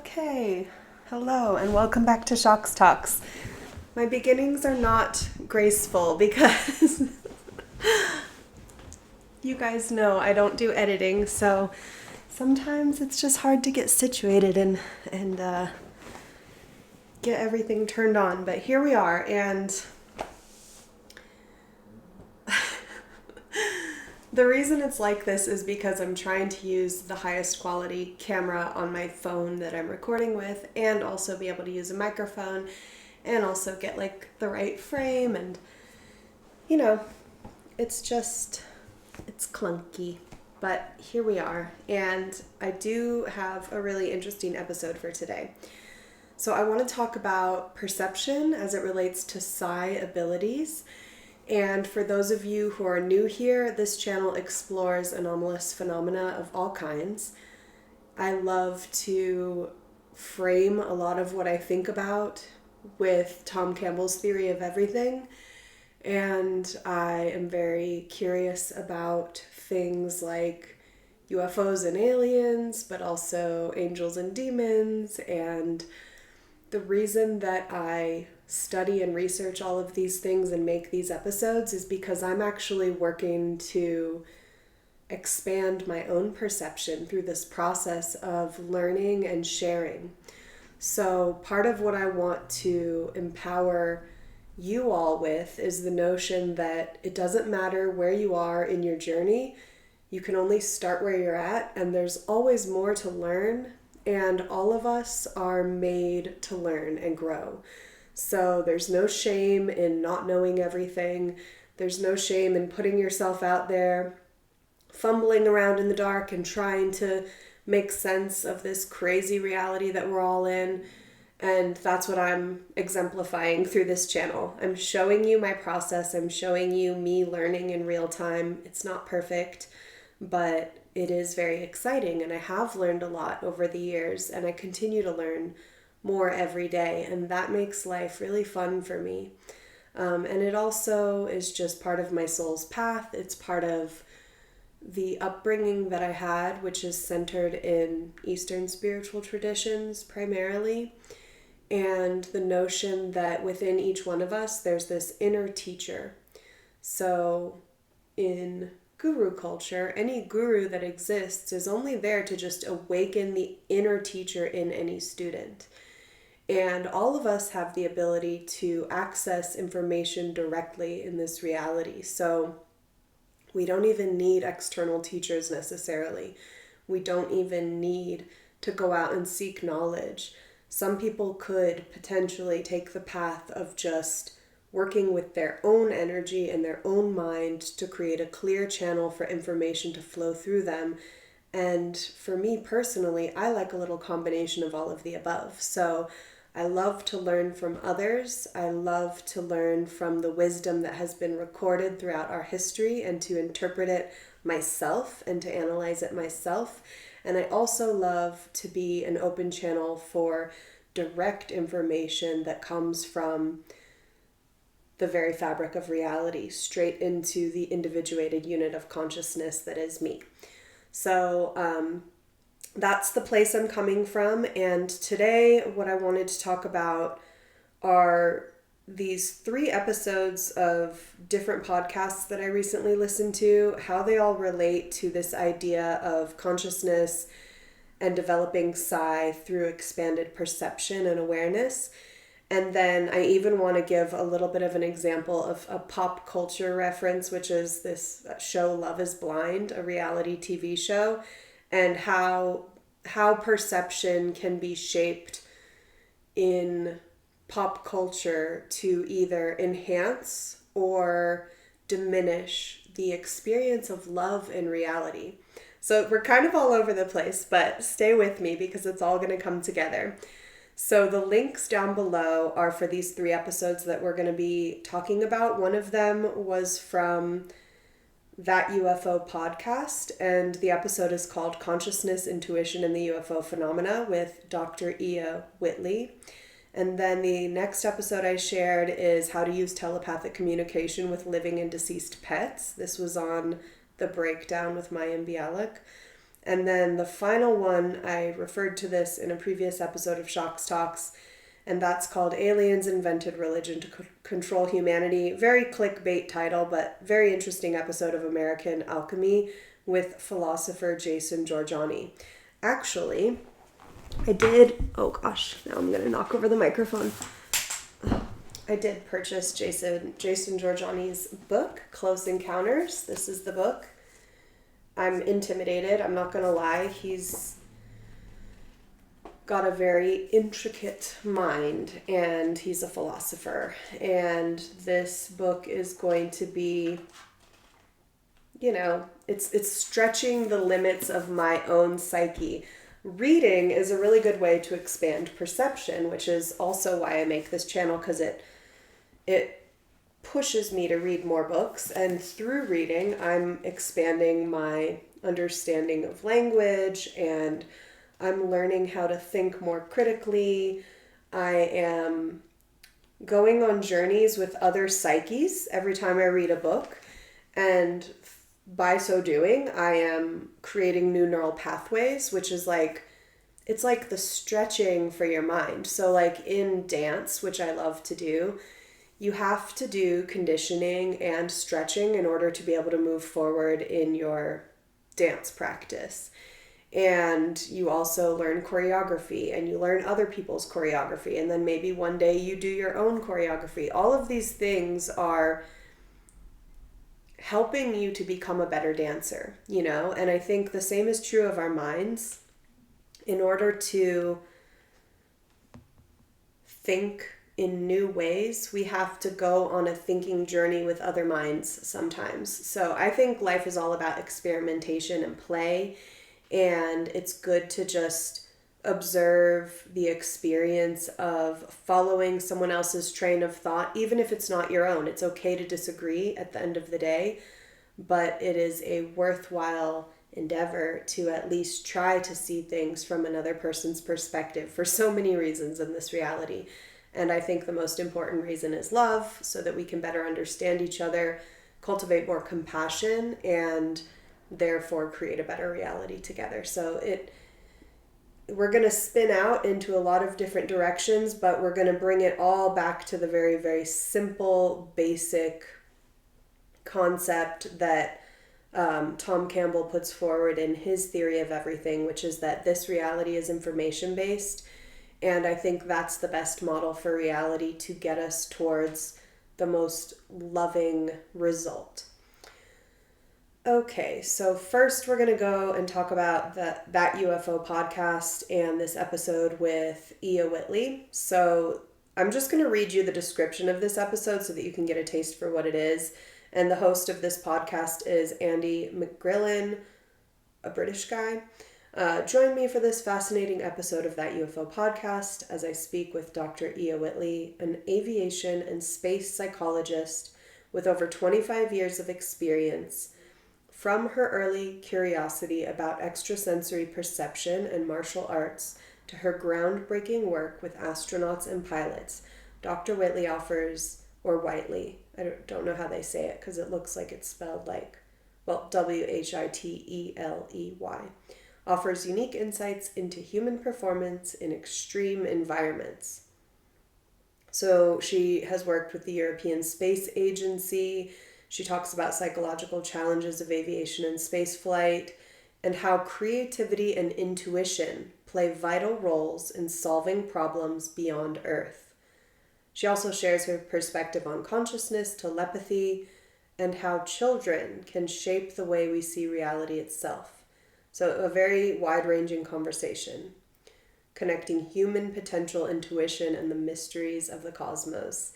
Okay, hello and welcome back to Shox Talks. My beginnings are not graceful because you guys know I don't do editing, so sometimes it's just hard to get situated and get everything turned on. But here we are, and the reason it's like this is because I'm trying to use the highest quality camera on my phone that I'm recording with, and also be able to use a microphone, and also get like the right frame, and you know, it's clunky. But here we are, and I do have a really interesting episode for today. So I want to talk about perception as it relates to Psi abilities. And for those of you who are new here, this channel explores anomalous phenomena of all kinds. I love to frame a lot of what I think about with Tom Campbell's theory of everything. And I am very curious about things like UFOs and aliens, but also angels and demons. And the reason that I study and research all of these things and make these episodes is because I'm actually working to expand my own perception through this process of learning and sharing. So part of what I want to empower you all with is the notion that it doesn't matter where you are in your journey. You can only start where you're at, and there's always more to learn, and all of us are made to learn and grow. So there's no shame in not knowing everything. There's no shame in putting yourself out there, fumbling around in the dark and trying to make sense of this crazy reality that we're all in. And that's what I'm exemplifying through this channel. I'm showing you my process. I'm showing you me learning in real time. It's not perfect, but it is very exciting. And I have learned a lot over the years, and I continue to learn more every day, and that makes life really fun for me. And it also is just part of my soul's path. It's part of the upbringing that I had, which is centered in Eastern spiritual traditions primarily, and the notion that within each one of us there's this inner teacher. So in guru culture, any guru that exists is only there to just awaken the inner teacher in any student. And all of us have the ability to access information directly in this reality. So we don't even need external teachers necessarily. We don't even need to go out and seek knowledge. Some people could potentially take the path of just working with their own energy and their own mind to create a clear channel for information to flow through them. And for me personally, I like a little combination of all of the above. So I love to learn from others. I love to learn from the wisdom that has been recorded throughout our history and to interpret it myself and to analyze it myself. And I also love to be an open channel for direct information that comes from the very fabric of reality, straight into the individuated unit of consciousness that is me. So, that's the place I'm coming from, and today what I wanted to talk about are these 3 episodes of different podcasts that I recently listened to, how they all relate to this idea of consciousness and developing Psi through expanded perception and awareness. And then I even want to give a little bit of an example of a pop culture reference, which is this show Love is Blind, a reality TV show, and how perception can be shaped in pop culture to either enhance or diminish the experience of love in reality. So we're kind of all over the place, but stay with me because it's all going to come together. So the links down below are for these 3 episodes that we're going to be talking about. One of them was from That UFO podcast, and the episode is called Consciousness, Intuition, and the UFO Phenomena with Dr. Ia Whiteley. And then the next episode I shared is How to Use Telepathic Communication with Living and Deceased Pets. This was on The Breakdown with Mayim Bialik. And then the final one, I referred to this in a previous episode of Shocks Talks, and that's called Aliens Invented Religion to Control Humanity. Very clickbait title, but very interesting episode of American Alchemy with philosopher Jason Jorjani. Actually, I did, oh gosh, now I'm going to knock over the microphone. I did purchase Jason Jorjani's book, Close Encounters. This is the book. I'm intimidated, I'm not going to lie. He's got a very intricate mind, and he's a philosopher. And this book is going to be, it's stretching the limits of my own psyche. Reading is a really good way to expand perception, which is also why I make this channel, because it pushes me to read more books, and through reading I'm expanding my understanding of language, and I'm learning how to think more critically. I am going on journeys with other psyches every time I read a book, and by so doing I am creating new neural pathways, which is it's like the stretching for your mind. So like in dance, which I love to do, you have to do conditioning and stretching in order to be able to move forward in your dance practice. And you also learn choreography, and you learn other people's choreography, and then maybe one day you do your own choreography. All of these things are helping you to become a better dancer, And I think the same is true of our minds. In order to think in new ways, we have to go on a thinking journey with other minds sometimes. So I think life is all about experimentation and play, and it's good to just observe the experience of following someone else's train of thought, even if it's not your own. It's okay to disagree at the end of the day, but it is a worthwhile endeavor to at least try to see things from another person's perspective for so many reasons in this reality. And I think the most important reason is love, so that we can better understand each other, cultivate more compassion, and therefore create a better reality together. So we're going to spin out into a lot of different directions, but we're going to bring it all back to the very, very simple, basic concept that Tom Campbell puts forward in his theory of everything, which is that this reality is information-based. And I think that's the best model for reality to get us towards the most loving result. Okay, so first we're going to go and talk about that UFO podcast and this episode with Whiteley. So I'm just going to read you the description of this episode so that you can get a taste for what it is. And the host of this podcast is Andy McGrillen, a British guy. Join me for this fascinating episode of That UFO podcast as I speak with Dr. Whiteley, an aviation and space psychologist with over 25 years of experience. From her early curiosity about extrasensory perception and martial arts to her groundbreaking work with astronauts and pilots, Dr. Whiteley Whiteley, I don't know how they say it because it looks like it's spelled Whiteley, offers unique insights into human performance in extreme environments. So she has worked with the European Space Agency. She talks about psychological challenges of aviation and space flight, and how creativity and intuition play vital roles in solving problems beyond Earth. She also shares her perspective on consciousness, telepathy, and how children can shape the way we see reality itself. So a very wide-ranging conversation, connecting human potential, intuition, and the mysteries of the cosmos.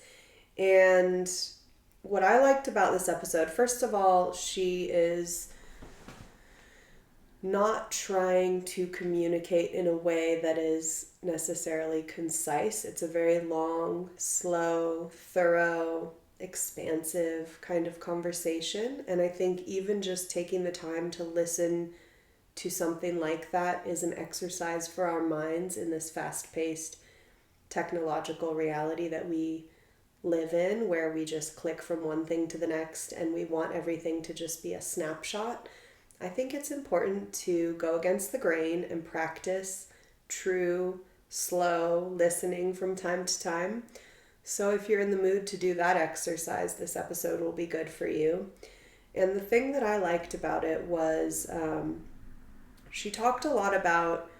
And what I liked about this episode, first of all, she is not trying to communicate in a way that is necessarily concise. It's a very long, slow, thorough, expansive kind of conversation. And I think even just taking the time to listen to something like that is an exercise for our minds in this fast-paced technological reality that we live in, where we just click from one thing to the next and we want everything to just be a snapshot. I think it's important to go against the grain and practice true, slow listening from time to time. So if you're in the mood to do that exercise, this episode will be good for you. And the thing that I liked about it was she talked a lot about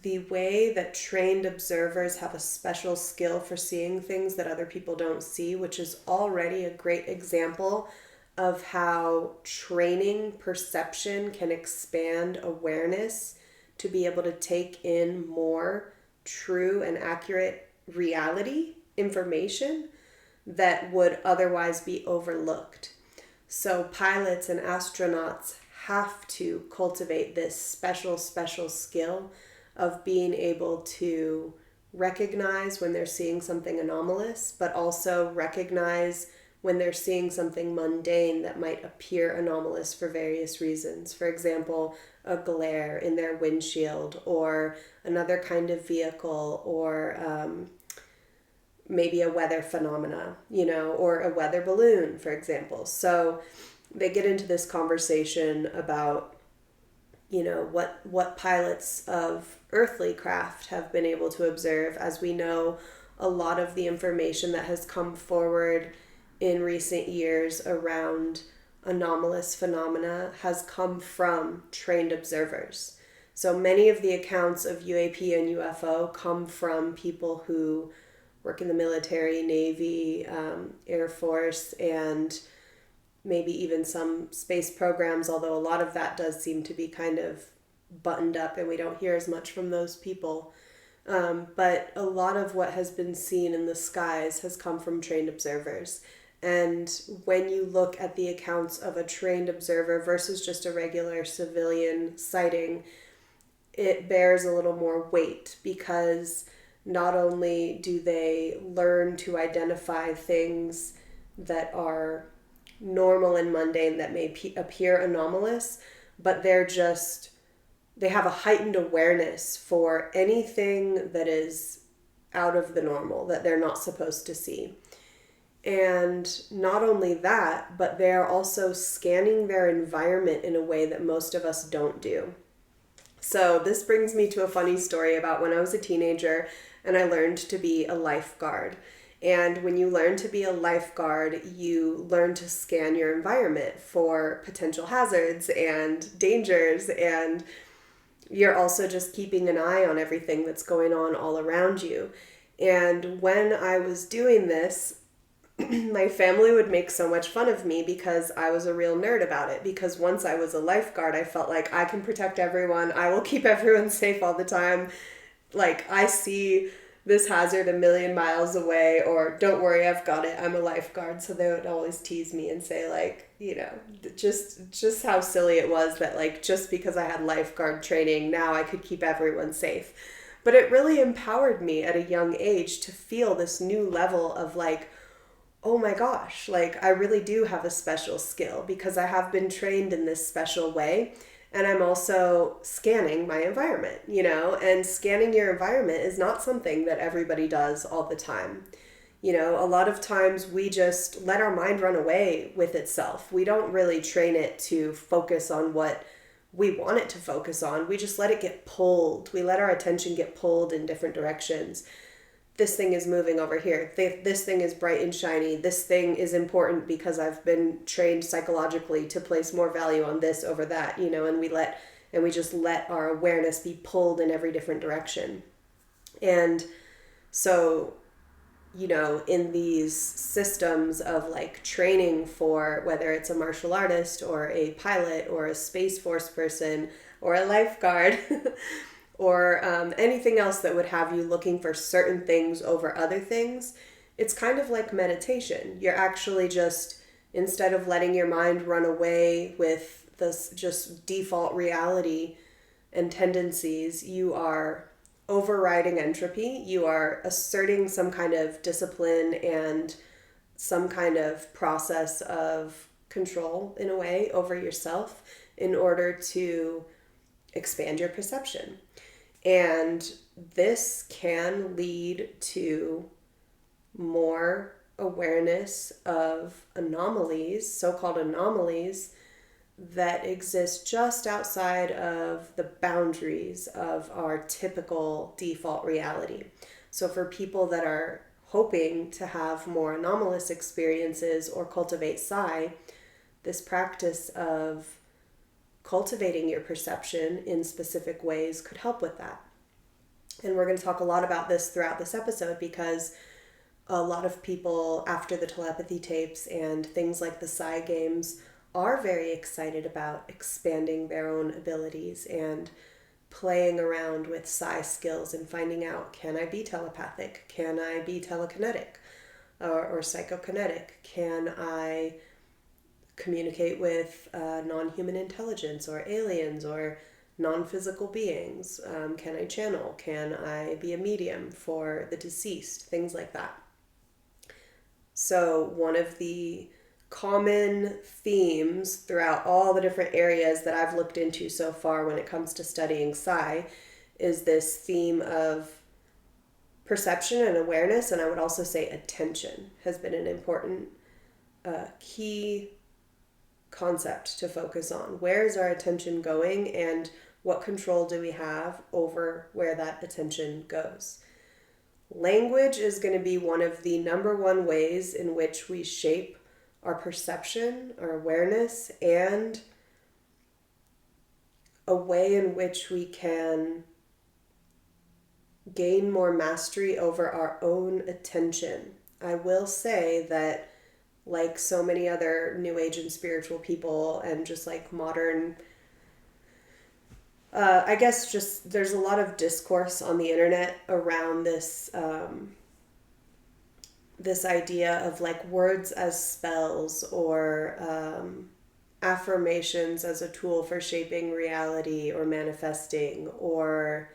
the way that trained observers have a special skill for seeing things that other people don't see, which is already a great example of how training perception can expand awareness to be able to take in more true and accurate reality information that would otherwise be overlooked. So pilots and astronauts have to cultivate this special skill of being able to recognize when they're seeing something anomalous, but also recognize when they're seeing something mundane that might appear anomalous for various reasons. For example, a glare in their windshield, or another kind of vehicle, or maybe a weather phenomena, or a weather balloon, for example. So they get into this conversation about, what pilots of earthly craft have been able to observe. As we know, a lot of the information that has come forward in recent years around anomalous phenomena has come from trained observers. So many of the accounts of UAP and UFO come from people who work in the military, Navy, Air Force, and maybe even some space programs, although a lot of that does seem to be kind of buttoned up and we don't hear as much from those people. But a lot of what has been seen in the skies has come from trained observers. And when you look at the accounts of a trained observer versus just a regular civilian sighting, it bears a little more weight, because not only do they learn to identify things that are normal and mundane that may appear anomalous, but they have a heightened awareness for anything that is out of the normal that they're not supposed to see. And not only that, but they're also scanning their environment in a way that most of us don't do. So this brings me to a funny story about when I was a teenager and I learned to be a lifeguard. And when you learn to be a lifeguard, you learn to scan your environment for potential hazards and dangers, and you're also just keeping an eye on everything that's going on all around you. And when I was doing this, my family would make so much fun of me because I was a real nerd about it. Because once I was a lifeguard, I felt like I can protect everyone. I will keep everyone safe all the time. Like, I see this hazard a million miles away, or don't worry, I've got it, I'm a lifeguard. So they would always tease me and say, like, just how silly it was that, like, just because I had lifeguard training, now I could keep everyone safe. But it really empowered me at a young age to feel this new level of, like, oh my gosh, like, I really do have a special skill because I have been trained in this special way. And I'm also scanning my environment, and scanning your environment is not something that everybody does all the time. A lot of times we just let our mind run away with itself. We don't really train it to focus on what we want it to focus on. We just let it get pulled. We let our attention get pulled in different directions. This thing is moving over here. This thing is bright and shiny. This thing is important because I've been trained psychologically to place more value on this over that, and we just let our awareness be pulled in every different direction. And so, in these systems of, like, training for whether it's a martial artist or a pilot or a Space Force person or a lifeguard, or anything else that would have you looking for certain things over other things, it's kind of like meditation. You're actually just, instead of letting your mind run away with this just default reality and tendencies, you are overriding entropy. You are asserting some kind of discipline and some kind of process of control, in a way, over yourself in order to expand your perception. And this can lead to more awareness of anomalies, so-called anomalies, that exist just outside of the boundaries of our typical default reality. So for people that are hoping to have more anomalous experiences or cultivate Psi, this practice of cultivating your perception in specific ways could help with that. And we're going to talk a lot about this throughout this episode because a lot of people after the telepathy tapes and things like the Psi games are very excited about expanding their own abilities and playing around with Psi skills and finding out, can I be telepathic? Can I be telekinetic or psychokinetic? Can I communicate with non-human intelligence or aliens or non-physical beings? Can I channel? Can I be a medium for the deceased? Things like that. So one of the common themes throughout all the different areas that I've looked into so far when it comes to studying Psi is this theme of perception and awareness, and I would also say attention has been an important key concept to focus on. Where is our attention going, and what control do we have over where that attention goes? Language is going to be one of the number one ways in which we shape our perception, our awareness, and a way in which we can gain more mastery over our own attention. I will say that, like so many other New Age and spiritual people, and just like modern, I guess just there's a lot of discourse on the internet around this this idea of like words as spells or affirmations as a tool for shaping reality or manifesting or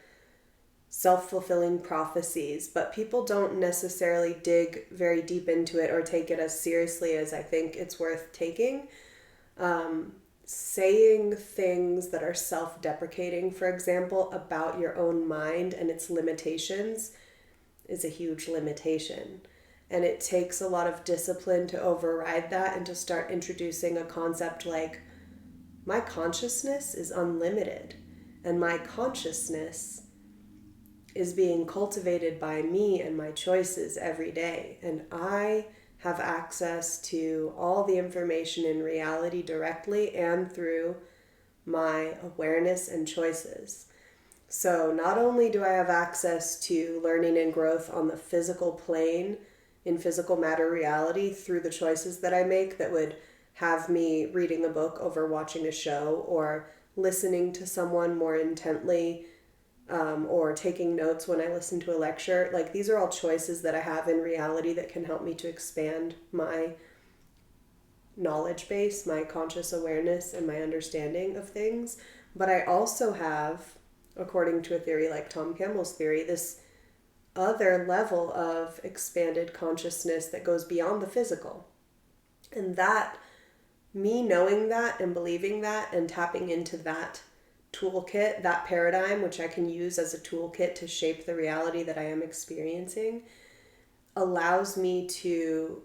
self-fulfilling prophecies, but people don't necessarily dig very deep into it or take it as seriously as I think it's worth taking. Saying things that are self-deprecating, for example, about your own mind and its limitations is a huge limitation. And it takes a lot of discipline to override that and to start introducing a concept like, my consciousness is unlimited, and my consciousness is being cultivated by me and my choices every day. And I have access to all the information in reality directly and through my awareness and choices. So not only do I have access to learning and growth on the physical plane, in physical matter reality, through the choices that I make that would have me reading a book over watching a show or listening to someone more intently, or taking notes when I listen to a lecture. Like, these are all choices that I have in reality that can help me to expand my knowledge base, my conscious awareness, and my understanding of things. But I also have, according to a theory like Tom Campbell's theory, this other level of expanded consciousness that goes beyond the physical. And that, me knowing that and believing that and tapping into that toolkit, that paradigm, which I can use as a toolkit to shape the reality that I am experiencing, allows me to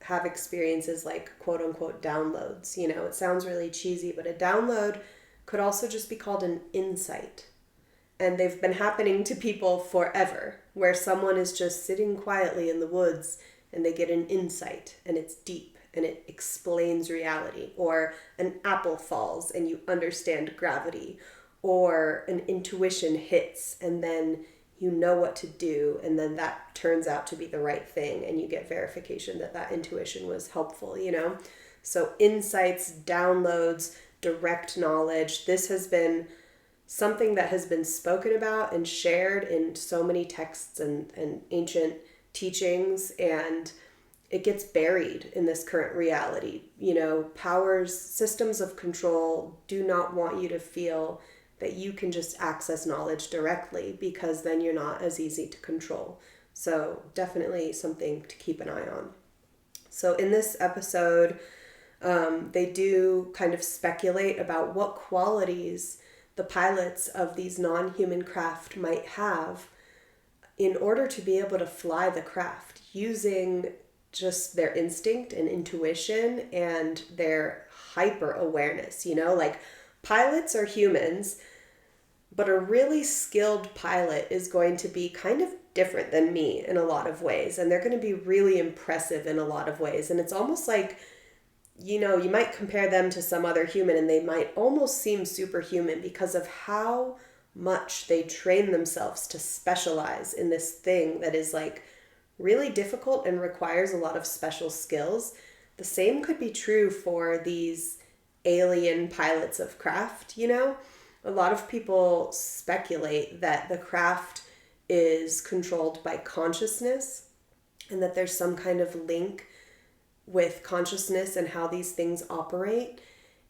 have experiences like quote unquote downloads. You know, it sounds really cheesy, but a download could also just be called an insight. And they've been happening to people forever, where someone is just sitting quietly in the woods and they get an insight, and it's deep and it explains reality. Or an apple falls and you understand gravity, or an intuition hits and then you know what to do, and then that turns out to be the right thing and you get verification that that intuition was helpful, you know? So insights, downloads, direct knowledge, this has been something that has been spoken about and shared in so many texts and ancient teachings, and it gets buried in this current reality. You know, powers, systems of control do not want you to feel that you can just access knowledge directly, because then you're not as easy to control. So definitely something to keep an eye on. So in this episode, they do kind of speculate about what qualities the pilots of these non-human craft might have in order to be able to fly the craft using just their instinct and intuition and their hyper awareness. Like pilots are humans, but a really skilled pilot is going to be kind of different than me in a lot of ways. And they're going to be really impressive in a lot of ways. And it's almost like, you might compare them to some other human and they might almost seem superhuman because of how much they train themselves to specialize in this thing that is like really difficult and requires a lot of special skills. The same could be true for these alien pilots of craft, A lot of people speculate that the craft is controlled by consciousness and that there's some kind of link with consciousness and how these things operate.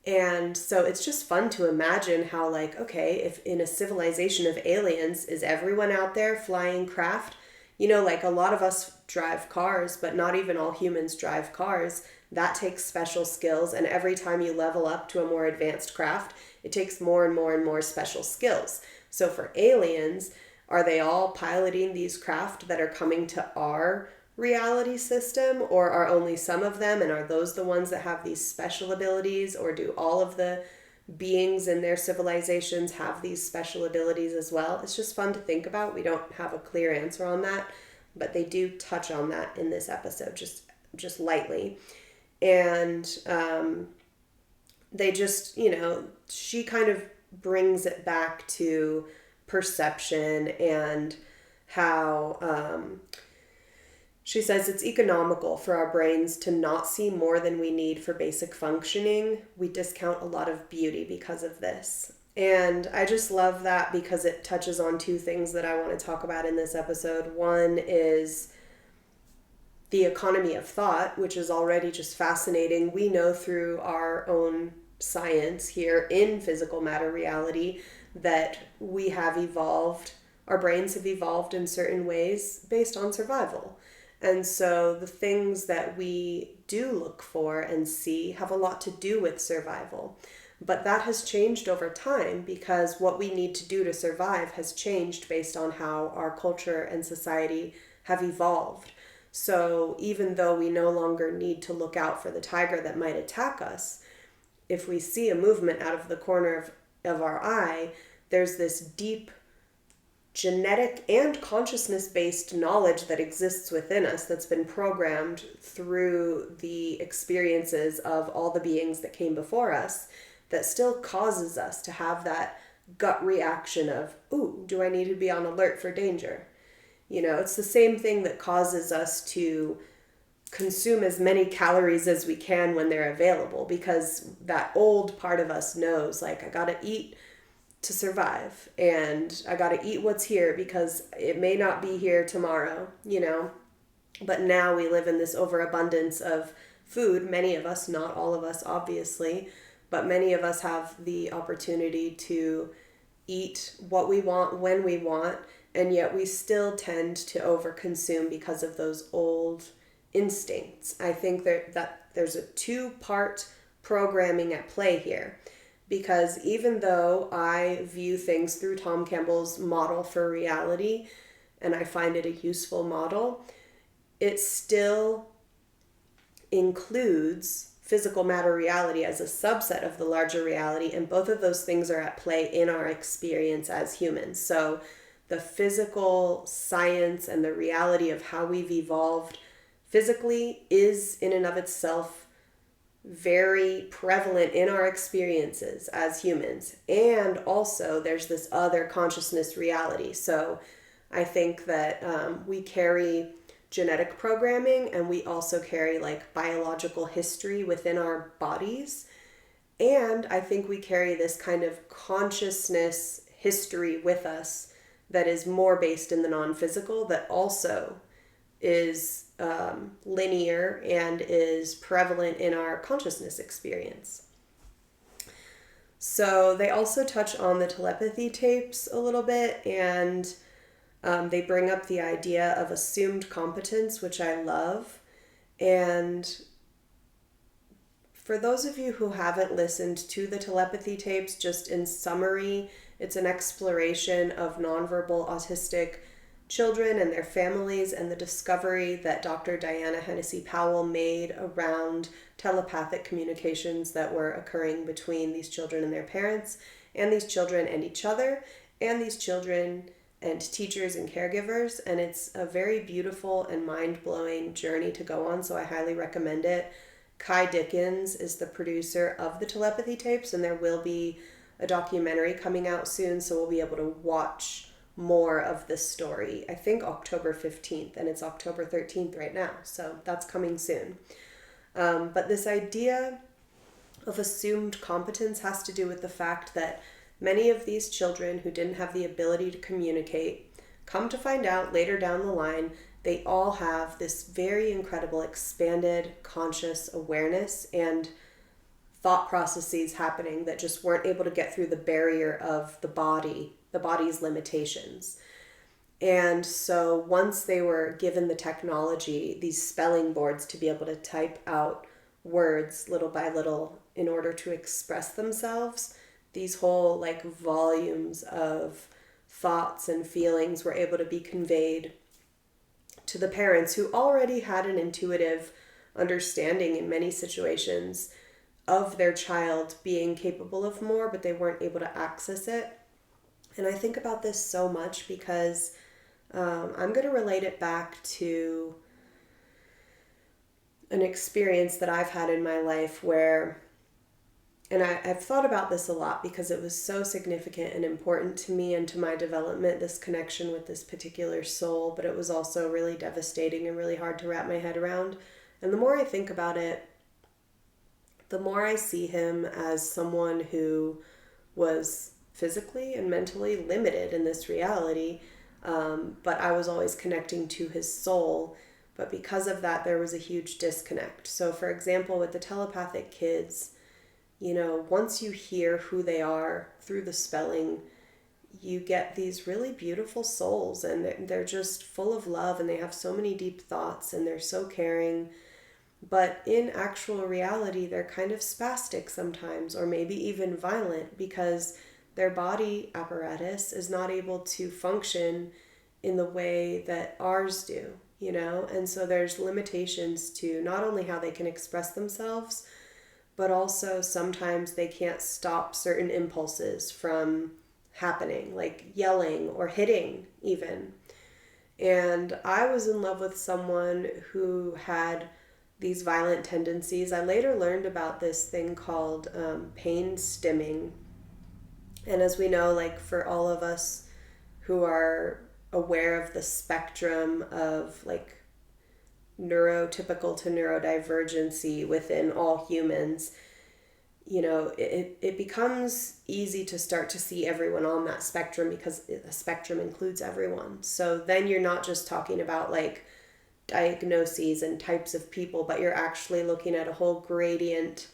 And so it's just fun to imagine how, like, okay, if in a civilization of aliens, is everyone out there flying craft? Like a lot of us drive cars, but not even all humans drive cars. That takes special skills. And every time you level up to a more advanced craft, it takes more and more and more special skills. So for aliens, are they all piloting these craft that are coming to our reality system, or are only some of them, and are those the ones that have these special abilities, or do all of the beings in their civilizations have these special abilities as well? It's just fun to think about. We don't have a clear answer on that, but they do touch on that in this episode just lightly. And they just, she kind of brings it back to perception and how she says it's economical for our brains to not see more than we need for basic functioning. We discount a lot of beauty because of this. And I just love that because it touches on two things that I want to talk about in this episode. One is the economy of thought, which is already just fascinating. We know through our own science here in physical matter reality that we have evolved, our brains have evolved in certain ways based on survival. And so the things that we do look for and see have a lot to do with survival. But that has changed over time because what we need to do to survive has changed based on how our culture and society have evolved. So even though we no longer need to look out for the tiger that might attack us, if we see a movement out of the corner of our eye, there's this deep genetic and consciousness-based knowledge that exists within us that's been programmed through the experiences of all the beings that came before us that still causes us to have that gut reaction of, ooh, do I need to be on alert for danger? It's the same thing that causes us to consume as many calories as we can when they're available, because that old part of us knows, like, I gotta eat to survive, and I gotta eat what's here because it may not be here tomorrow, But now we live in this overabundance of food. Many of us, not all of us, obviously, but many of us have the opportunity to eat what we want when we want, and yet we still tend to overconsume because of those old instincts. I think that there's a two-part programming at play here. Because even though I view things through Tom Campbell's model for reality, and I find it a useful model, it still includes physical matter reality as a subset of the larger reality, and both of those things are at play in our experience as humans. So the physical science and the reality of how we've evolved physically is in and of itself very prevalent in our experiences as humans. And also there's this other consciousness reality. So I think that we carry genetic programming, and we also carry like biological history within our bodies. And I think we carry this kind of consciousness history with us that is more based in the non-physical, that also is linear and is prevalent in our consciousness experience. So they also touch on the telepathy tapes a little bit, and they bring up the idea of assumed competence, which I love. And for those of you who haven't listened to the telepathy tapes, just in summary, it's an exploration of nonverbal autistic children and their families, and the discovery that Dr. Diana Hennessy Powell made around telepathic communications that were occurring between these children and their parents, and these children and each other, and these children and teachers and caregivers. And it's a very beautiful and mind-blowing journey to go on, so I highly recommend it. Kai Dickens is the producer of the Telepathy tapes, and there will be a documentary coming out soon, so we'll be able to watch more of this story. I think October 15th, and it's October 13th right now, so that's coming soon. But this idea of assumed competence has to do with the fact that many of these children who didn't have the ability to communicate, come to find out later down the line, they all have this very incredible expanded conscious awareness and thought processes happening that just weren't able to get through the barrier of the body's limitations. And so once they were given the technology, these spelling boards to be able to type out words little by little in order to express themselves, these whole like volumes of thoughts and feelings were able to be conveyed to the parents, who already had an intuitive understanding in many situations of their child being capable of more, but they weren't able to access it. And I think about this so much because I'm going to relate it back to an experience that I've had in my life where, and I've thought about this a lot because it was so significant and important to me and to my development, this connection with this particular soul, but it was also really devastating and really hard to wrap my head around. And the more I think about it, the more I see him as someone who was physically and mentally limited in this reality, but I was always connecting to his soul. But because of that, there was a huge disconnect. So for example, with the telepathic kids, you know, once you hear who they are through the spelling, you get these really beautiful souls, and they're just full of love, and they have so many deep thoughts, and they're so caring. But in actual reality, they're kind of spastic sometimes, or maybe even violent, because their body apparatus is not able to function in the way that ours do, you know? And so there's limitations to not only how they can express themselves, but also sometimes they can't stop certain impulses from happening, like yelling or hitting even. And I was in love with someone who had these violent tendencies. I later learned about this thing called pain stimming. And as we know, like for all of us who are aware of the spectrum of like neurotypical to neurodivergency within all humans, you know, it becomes easy to start to see everyone on that spectrum because the spectrum includes everyone. So then you're not just talking about like diagnoses and types of people, but you're actually looking at a whole gradient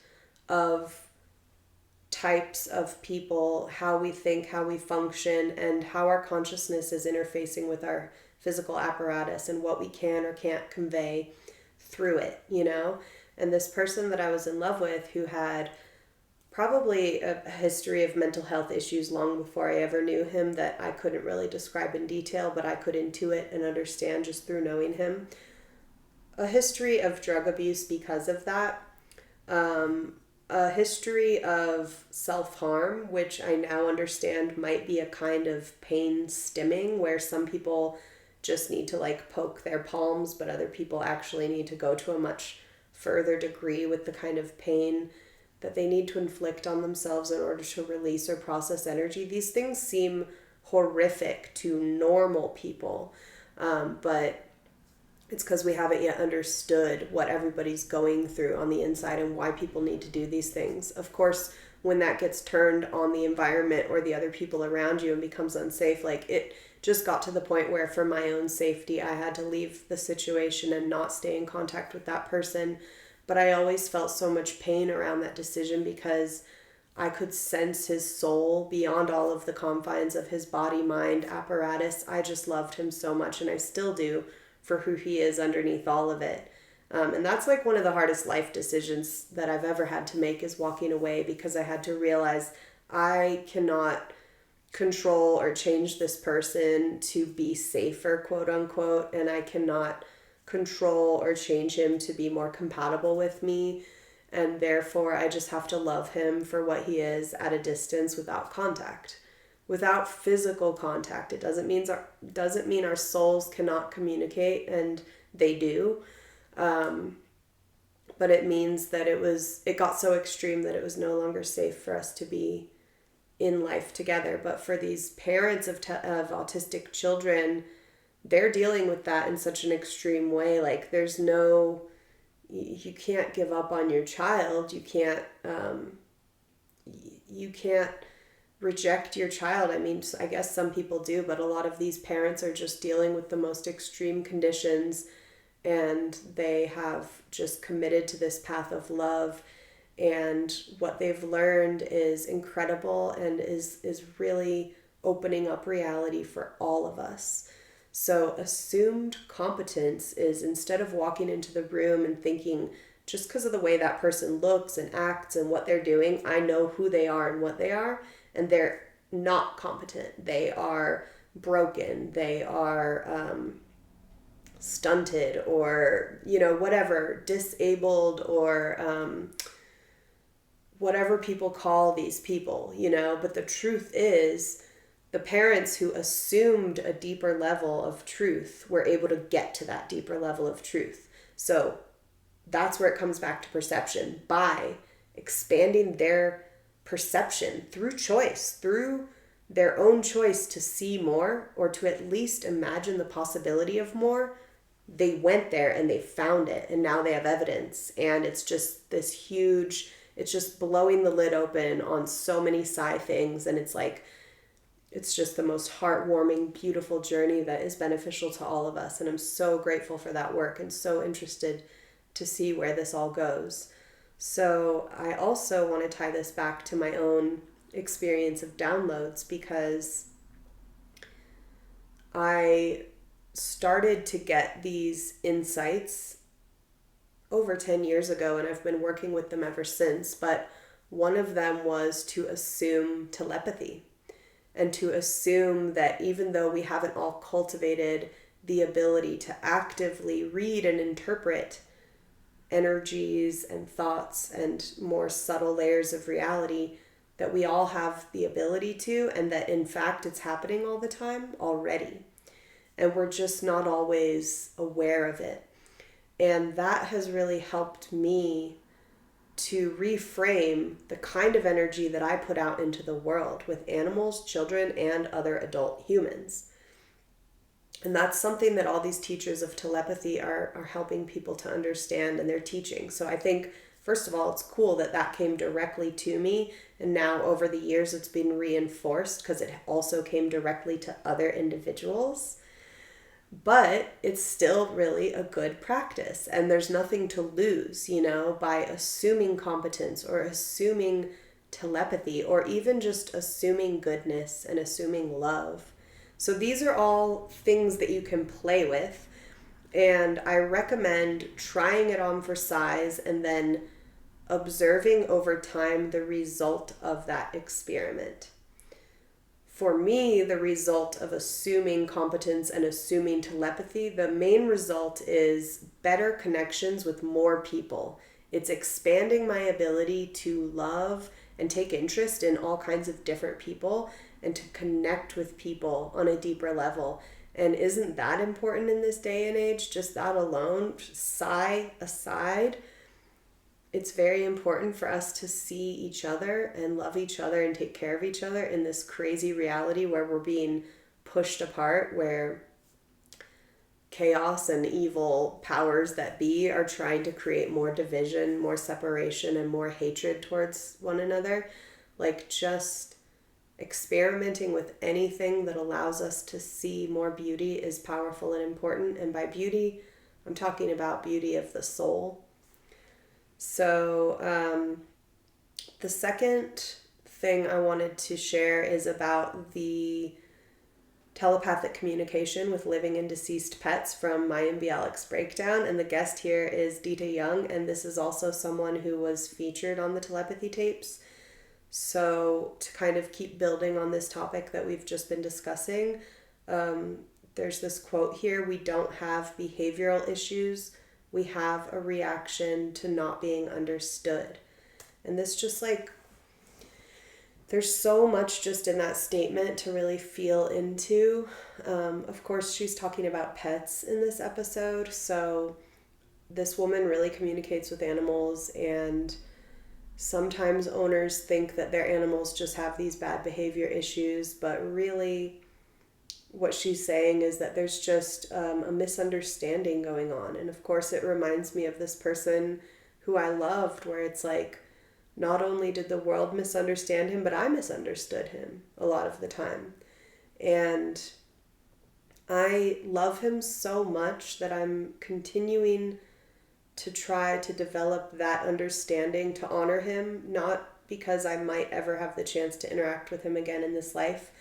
of types of people, how we think, how we function, and how our consciousness is interfacing with our physical apparatus and what we can or can't convey through it, you know? And this person that I was in love with, who had probably a history of mental health issues long before I ever knew him that I couldn't really describe in detail, but I could intuit and understand just through knowing him. A history of drug abuse because of that. A history of self-harm, which I now understand might be a kind of pain stimming, where some people just need to like poke their palms, but other people actually need to go to a much further degree with the kind of pain that they need to inflict on themselves in order to release or process energy. These things seem horrific to normal people, but it's because we haven't yet understood what everybody's going through on the inside and why people need to do these things. Of course, when that gets turned on the environment or the other people around you and becomes unsafe, like it just got to the point where for my own safety, I had to leave the situation and not stay in contact with that person. But I always felt so much pain around that decision because I could sense his soul beyond all of the confines of his body-mind apparatus. I just loved him so much, and I still do, for who he is underneath all of it. And that's like one of the hardest life decisions that I've ever had to make, is walking away, because I had to realize I cannot control or change this person to be safer, quote unquote, and I cannot control or change him to be more compatible with me, and therefore I just have to love him for what he is at a distance without contact, without physical contact. It doesn't mean our souls cannot communicate, and they do, but it means that it got so extreme that it was no longer safe for us to be in life together. But for these parents of autistic children, they're dealing with that in such an extreme way. Like, you can't give up on your child. You can't reject your child. I mean, I guess some people do, but a lot of these parents are just dealing with the most extreme conditions, and they have just committed to this path of love. And what they've learned is incredible and is really opening up reality for all of us. So assumed competence is, instead of walking into the room and thinking, just because of the way that person looks and acts and what they're doing, I know who they are and what they are, and they're not competent. They are broken. They are stunted, or, whatever, disabled, or whatever people call these people, but the truth is, the parents who assumed a deeper level of truth were able to get to that deeper level of truth. So that's where it comes back to perception. By expanding their perception through choice, through their own choice to see more, or to at least imagine the possibility of more, they went there and they found it, and now they have evidence. And it's just this huge, it's just blowing the lid open on so many Psi things. And it's just the most heartwarming, beautiful journey that is beneficial to all of us. And I'm so grateful for that work and so interested to see where this all goes. So I also want to tie this back to my own experience of downloads, because I started to get these insights over 10 years ago, and I've been working with them ever since. But one of them was to assume telepathy, and to assume that even though we haven't all cultivated the ability to actively read and interpret energies and thoughts and more subtle layers of reality, that we all have the ability to, and that in fact it's happening all the time already. And we're just not always aware of it. And that has really helped me to reframe the kind of energy that I put out into the world with animals, children, and other adult humans. And that's something that all these teachers of telepathy are helping people to understand, and they're teaching. So I think, first of all, it's cool that that came directly to me. And now over the years, it's been reinforced because it also came directly to other individuals. But it's still really a good practice, and there's nothing to lose, by assuming competence or assuming telepathy, or even just assuming goodness and assuming love. So these are all things that you can play with, and I recommend trying it on for size and then observing over time the result of that experiment. For me, the result of assuming competence and assuming telepathy, the main result is better connections with more people. It's expanding my ability to love and take interest in all kinds of different people, and to connect with people on a deeper level. And isn't that important in this day and age? Just that alone, Psi aside, it's very important for us to see each other and love each other and take care of each other in this crazy reality where we're being pushed apart, where chaos and evil powers that be are trying to create more division, more separation, and more hatred towards one another. Like, just experimenting with anything that allows us to see more beauty is powerful and important. And by beauty, I'm talking about beauty of the soul. So the second thing I wanted to share is about the telepathic communication with living and deceased pets from Mayim Bialik's breakdown. And the guest here is Ditte Young, and this is also someone who was featured on the telepathy tapes. So to kind of keep building on this topic that we've just been discussing, there's this quote here: we don't have behavioral issues, we have a reaction to not being understood. And this just like, there's so much just in that statement to really feel into. Of course, she's talking about pets in this episode. So this woman really communicates with animals, and sometimes owners think that their animals just have these bad behavior issues, but really what she's saying is that there's just a misunderstanding going on. And of course, it reminds me of this person who I loved, where it's like, not only did the world misunderstand him, but I misunderstood him a lot of the time. And I love him so much that I'm continuing to try to develop that understanding, to honor him, not because I might ever have the chance to interact with him again in this life,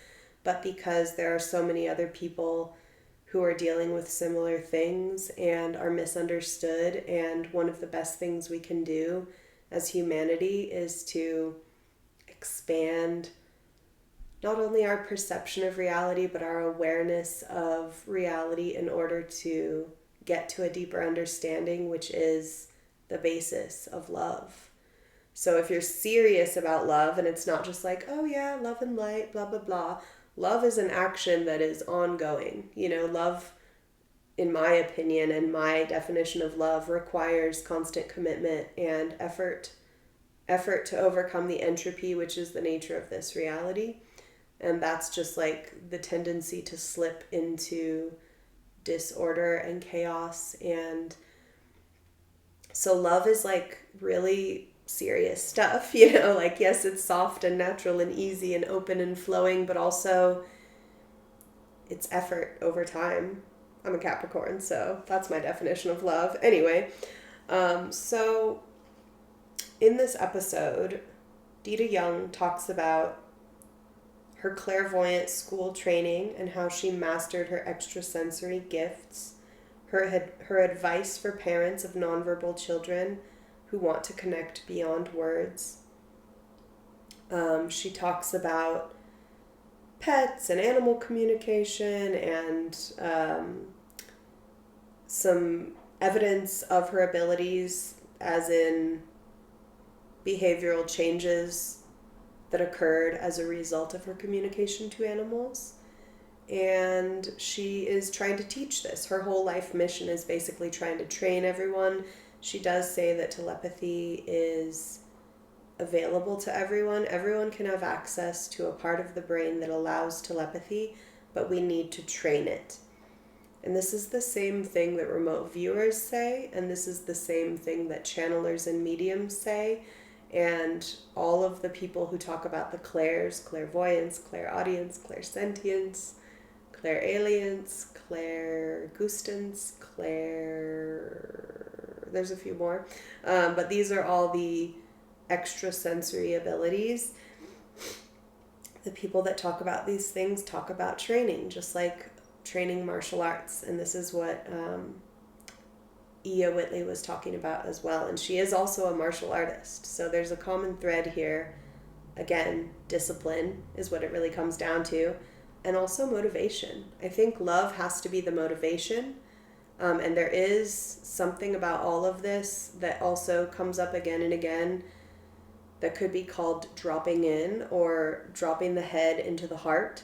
but because there are so many other people who are dealing with similar things and are misunderstood. And one of the best things we can do as humanity is to expand not only our perception of reality, but our awareness of reality in order to get to a deeper understanding, which is the basis of love. So if you're serious about love, and it's not just like, oh yeah, love and light, blah, blah, blah. Love is an action that is ongoing. You know, love, in my opinion and my definition of love, requires constant commitment and effort to overcome the entropy, which is the nature of this reality. And that's just like the tendency to slip into disorder and chaos. And so love is like really serious stuff, you know, like, yes, it's soft and natural and easy and open and flowing, but also it's effort over time. I'm a Capricorn, so that's my definition of love. Anyway, so in this episode, Ditte Young talks about her clairvoyant school training and how she mastered her extrasensory gifts, her advice for parents of nonverbal children who want to connect beyond words. She talks about pets and animal communication and some evidence of her abilities, as in behavioral changes that occurred as a result of her communication to animals. And she is trying to teach this. Her whole life mission is basically trying to train everyone. She does say that telepathy is available to everyone. Everyone can have access to a part of the brain that allows telepathy, but we need to train it. And this is the same thing that remote viewers say, and this is the same thing that channelers and mediums say, and all of the people who talk about the clairs, clairvoyance, clairaudience, clairsentience, clairalience, clairgustance, there's a few more, but these are all the extrasensory abilities. The people that talk about these things talk about training, just like training martial arts, and this is what Whiteley was talking about as well, and she is also a martial artist. So there's a common thread here. Again, discipline is what it really comes down to, and also motivation. I think love has to be the motivation, and there is something about all of this that also comes up again and again that could be called dropping in, or dropping the head into the heart.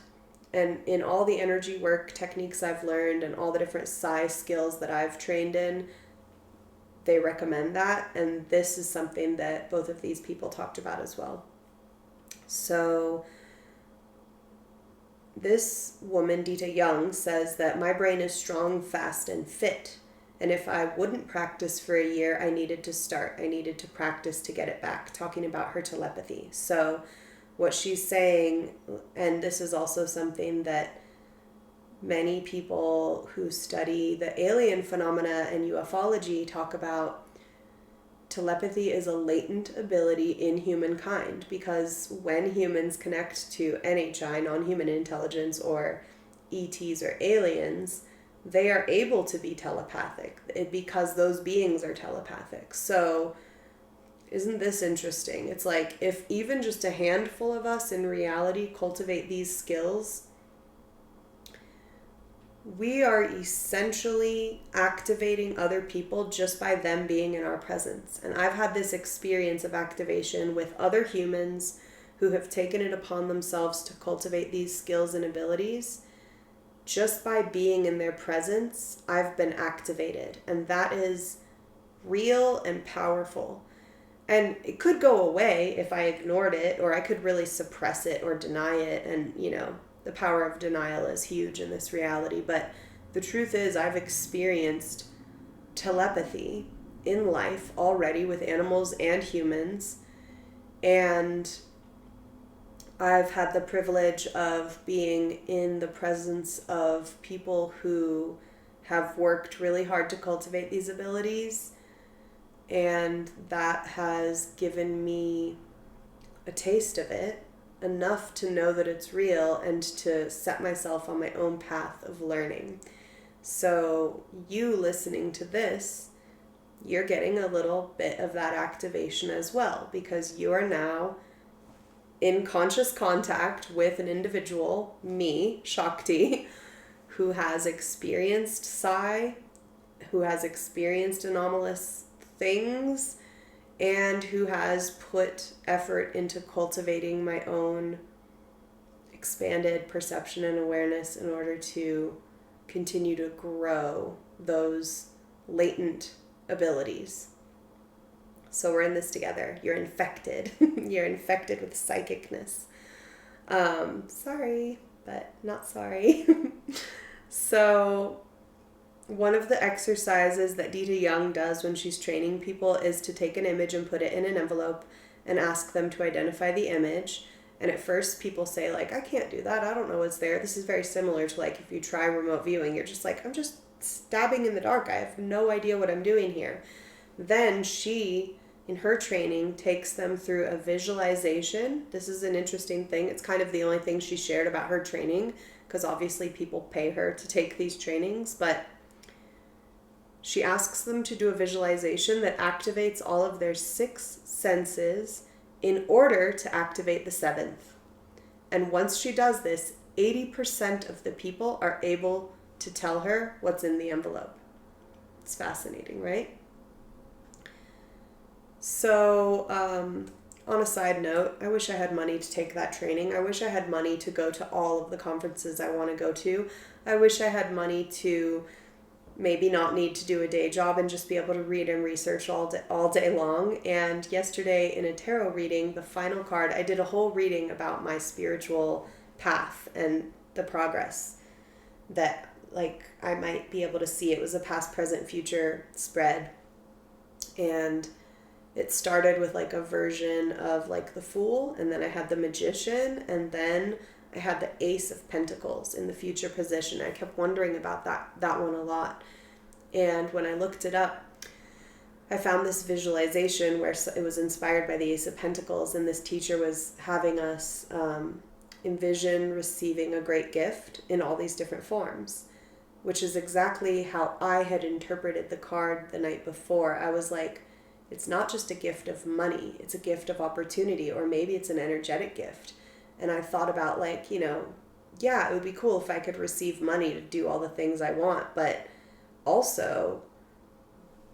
And in all the energy work techniques I've learned and all the different Psi skills that I've trained in, they recommend that. And this is something that both of these people talked about as well. So this woman, Ditte Young, says that my brain is strong, fast, and fit. And if I wouldn't practice for a year, I needed to start. I needed to practice to get it back, talking about her telepathy. So what she's saying, and this is also something that many people who study the alien phenomena and ufology talk about, telepathy is a latent ability in humankind, because when humans connect to NHI, non-human intelligence, or ETs or aliens, they are able to be telepathic because those beings are telepathic. So isn't this interesting? It's like, if even just a handful of us in reality cultivate these skills, we are essentially activating other people just by them being in our presence. And I've had this experience of activation with other humans who have taken it upon themselves to cultivate these skills and abilities. Just by being in their presence, I've been activated. And that is real and powerful. And it could go away if I ignored it, or I could really suppress it or deny it. And, the power of denial is huge in this reality. But the truth is, I've experienced telepathy in life already with animals and humans. And I've had the privilege of being in the presence of people who have worked really hard to cultivate these abilities. And that has given me a taste of it, enough to know that it's real and to set myself on my own path of learning. So you listening to this, you're getting a little bit of that activation as well, because you are now in conscious contact with an individual, me, Shakti, who has experienced Psi, who has experienced anomalous things, and who has put effort into cultivating my own expanded perception and awareness in order to continue to grow those latent abilities. So we're in this together. You're infected. You're infected with psychicness. Sorry, but not sorry. So one of the exercises that Ditte Young does when she's training people is to take an image and put it in an envelope and ask them to identify the image. And at first people say, like, I can't do that. I don't know what's there. This is very similar to, like, if you try remote viewing, you're just like, I'm just stabbing in the dark. I have no idea what I'm doing here. Then she, in her training, takes them through a visualization. This is an interesting thing. It's kind of the only thing she shared about her training, because obviously people pay her to take these trainings, but she asks them to do a visualization that activates all of their 6 senses in order to activate the 7th. And once she does this, 80% of the people are able to tell her what's in the envelope. It's fascinating, right? So, on a side note, I wish I had money to take that training. I wish I had money to go to all of the conferences I want to go to. I wish I had money to maybe not need to do a day job and just be able to read and research all day long. And yesterday in a tarot reading, the final card, I did a whole reading about my spiritual path and the progress that, like, I might be able to see. It was a past, present, future spread. And it started with, like, a version of, like, the Fool, and then I had the Magician, and then I had the Ace of Pentacles in the future position. I kept wondering about that one a lot. And when I looked it up, I found this visualization where it was inspired by the Ace of Pentacles, and this teacher was having us envision receiving a great gift in all these different forms, which is exactly how I had interpreted the card the night before. I was like, it's not just a gift of money, it's a gift of opportunity, or maybe it's an energetic gift. And I thought about, like, yeah, it would be cool if I could receive money to do all the things I want, but also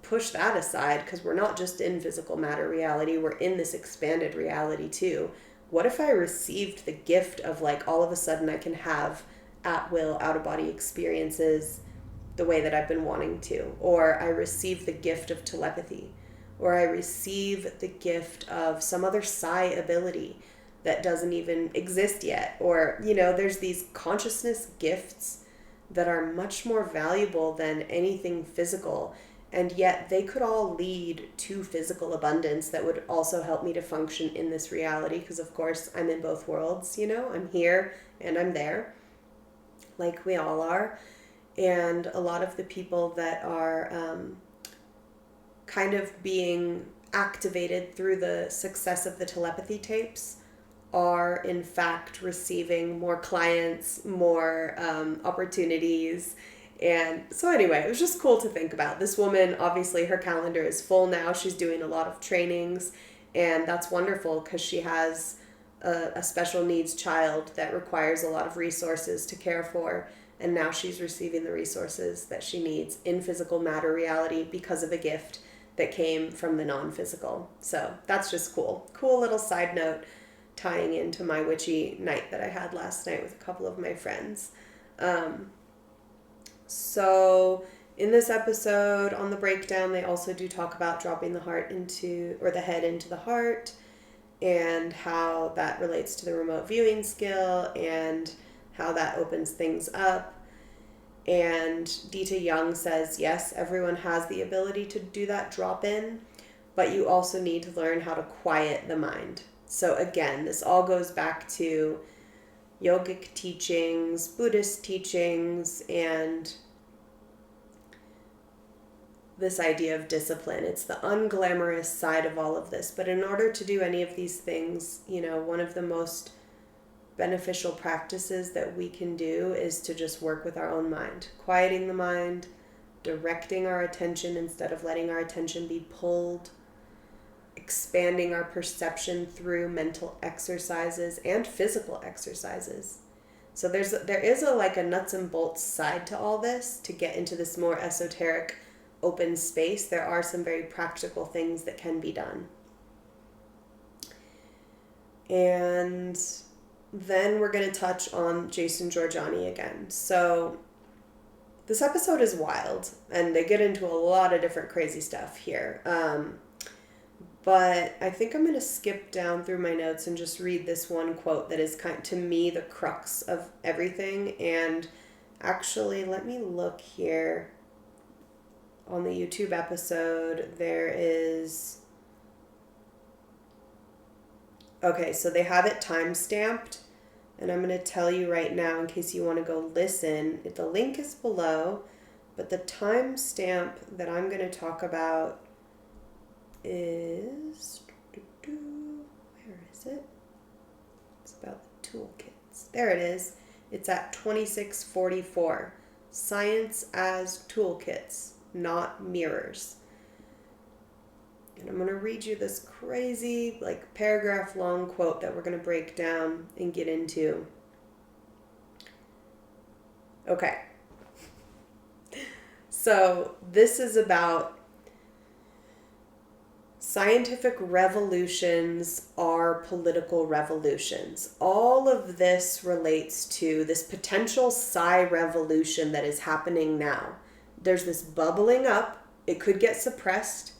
push that aside, because we're not just in physical matter reality, we're in this expanded reality too. What if I received the gift of, like, all of a sudden I can have at will out-of-body experiences the way that I've been wanting to, or I receive the gift of telepathy, or I receive the gift of some other Psi ability that doesn't even exist yet, or, there's these consciousness gifts that are much more valuable than anything physical, and yet they could all lead to physical abundance that would also help me to function in this reality, because of course I'm in both worlds. I'm here and I'm there, like we all are. And a lot of the people that are kind of being activated through the success of the telepathy tapes are in fact receiving more clients, more opportunities, And so anyway, it was just cool to think about. This woman, obviously her calendar is full now. She's doing a lot of trainings, and that's wonderful because she has a special needs child that requires a lot of resources to care for. And now she's receiving the resources that she needs in physical matter reality because of a gift that came from the non-physical. So that's just cool. Cool little side note tying into my witchy night that I had last night with a couple of my friends. So in this episode on the breakdown, they also do talk about dropping the head into the heart, and how that relates to the remote viewing skill and how that opens things up. And Ditte Young says, yes, everyone has the ability to do that drop in, but you also need to learn how to quiet the mind. So again, this all goes back to yogic teachings, Buddhist teachings, and this idea of discipline. It's the unglamorous side of all of this. But in order to do any of these things, one of the most beneficial practices that we can do is to just work with our own mind, quieting the mind, directing our attention instead of letting our attention be pulled, expanding our perception through mental exercises and physical exercises. So there is a nuts and bolts side to all this. To get into this more esoteric open space, there are some very practical things that can be done. And then we're going to touch on Jason Jorjani again. So this episode is wild, and they get into a lot of different crazy stuff here. But I think I'm going to skip down through my notes and just read this one quote that is to me the crux of everything. And actually, let me look here. On the YouTube episode, there is... Okay, so they have it time-stamped, and I'm going to tell you right now in case you want to go listen. The link is below, but the time-stamp that I'm going to talk about is... Where is it? It's about the toolkits. There it is. It's at 2644. Science as toolkits, not mirrors. And I'm going to read you this crazy, paragraph long quote that we're going to break down and get into. Okay. So this is about scientific revolutions are political revolutions. All of this relates to this potential Psi revolution that is happening now. There's this bubbling up. It could get suppressed.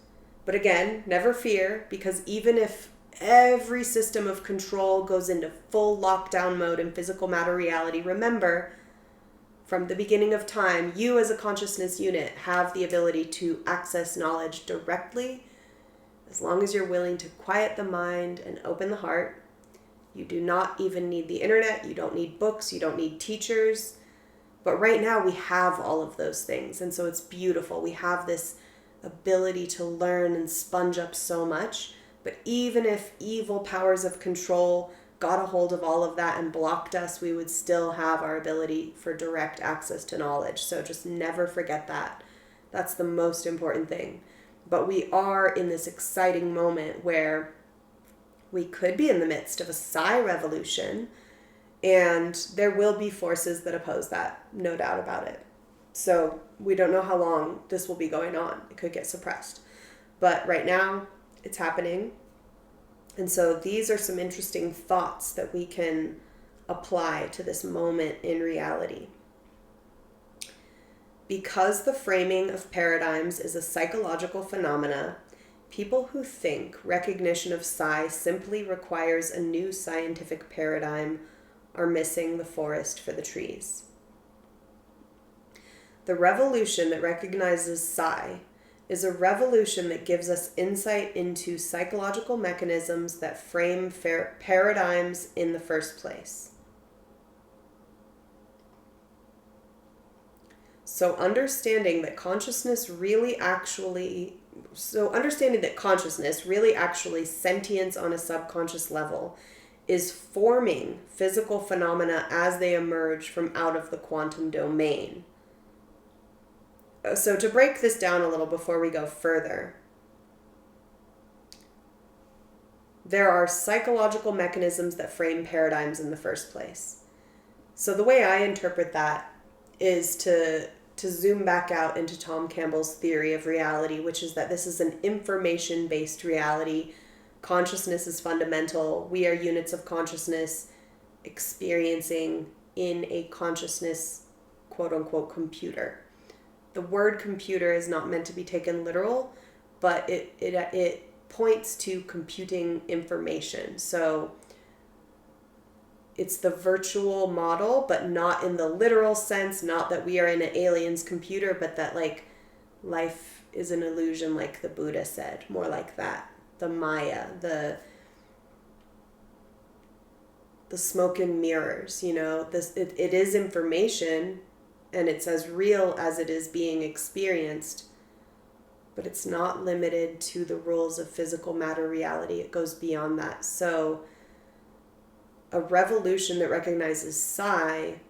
But again, never fear, because even if every system of control goes into full lockdown mode in physical matter reality, remember, from the beginning of time, you as a consciousness unit have the ability to access knowledge directly, as long as you're willing to quiet the mind and open the heart. You do not even need the internet. You don't need books. You don't need teachers. But right now we have all of those things. And so it's beautiful. We have this ability to learn and sponge up so much. But even if evil powers of control got a hold of all of that and blocked us, we would still have our ability for direct access to knowledge. So just never forget that. That's the most important thing. But we are in this exciting moment where we could be in the midst of a Psi revolution, and there will be forces that oppose that, no doubt about it. So we don't know how long this will be going on. It could get suppressed. But right now, it's happening. And so these are some interesting thoughts that we can apply to this moment in reality. Because the framing of paradigms is a psychological phenomena, people who think recognition of Psi simply requires a new scientific paradigm are missing the forest for the trees. The revolution that recognizes Psi is a revolution that gives us insight into psychological mechanisms that frame paradigms in the first place. So understanding that consciousness really actually sentience on a subconscious level is forming physical phenomena as they emerge from out of the quantum domain. So to break this down a little before we go further, there are psychological mechanisms that frame paradigms in the first place. So the way I interpret that is to zoom back out into Tom Campbell's theory of reality, which is that this is an information-based reality. Consciousness is fundamental. We are units of consciousness experiencing in a consciousness, quote-unquote, computer. The word computer is not meant to be taken literal, but it points to computing information. So it's the virtual model, but not in the literal sense, not that we are in an alien's computer, but that like life is an illusion, like the Buddha said, more like that. The Maya, the smoke and mirrors, you know, it is information, and it's as real as it is being experienced, but it's not limited to the rules of physical matter reality. It goes beyond that. So a revolution that recognizes Psi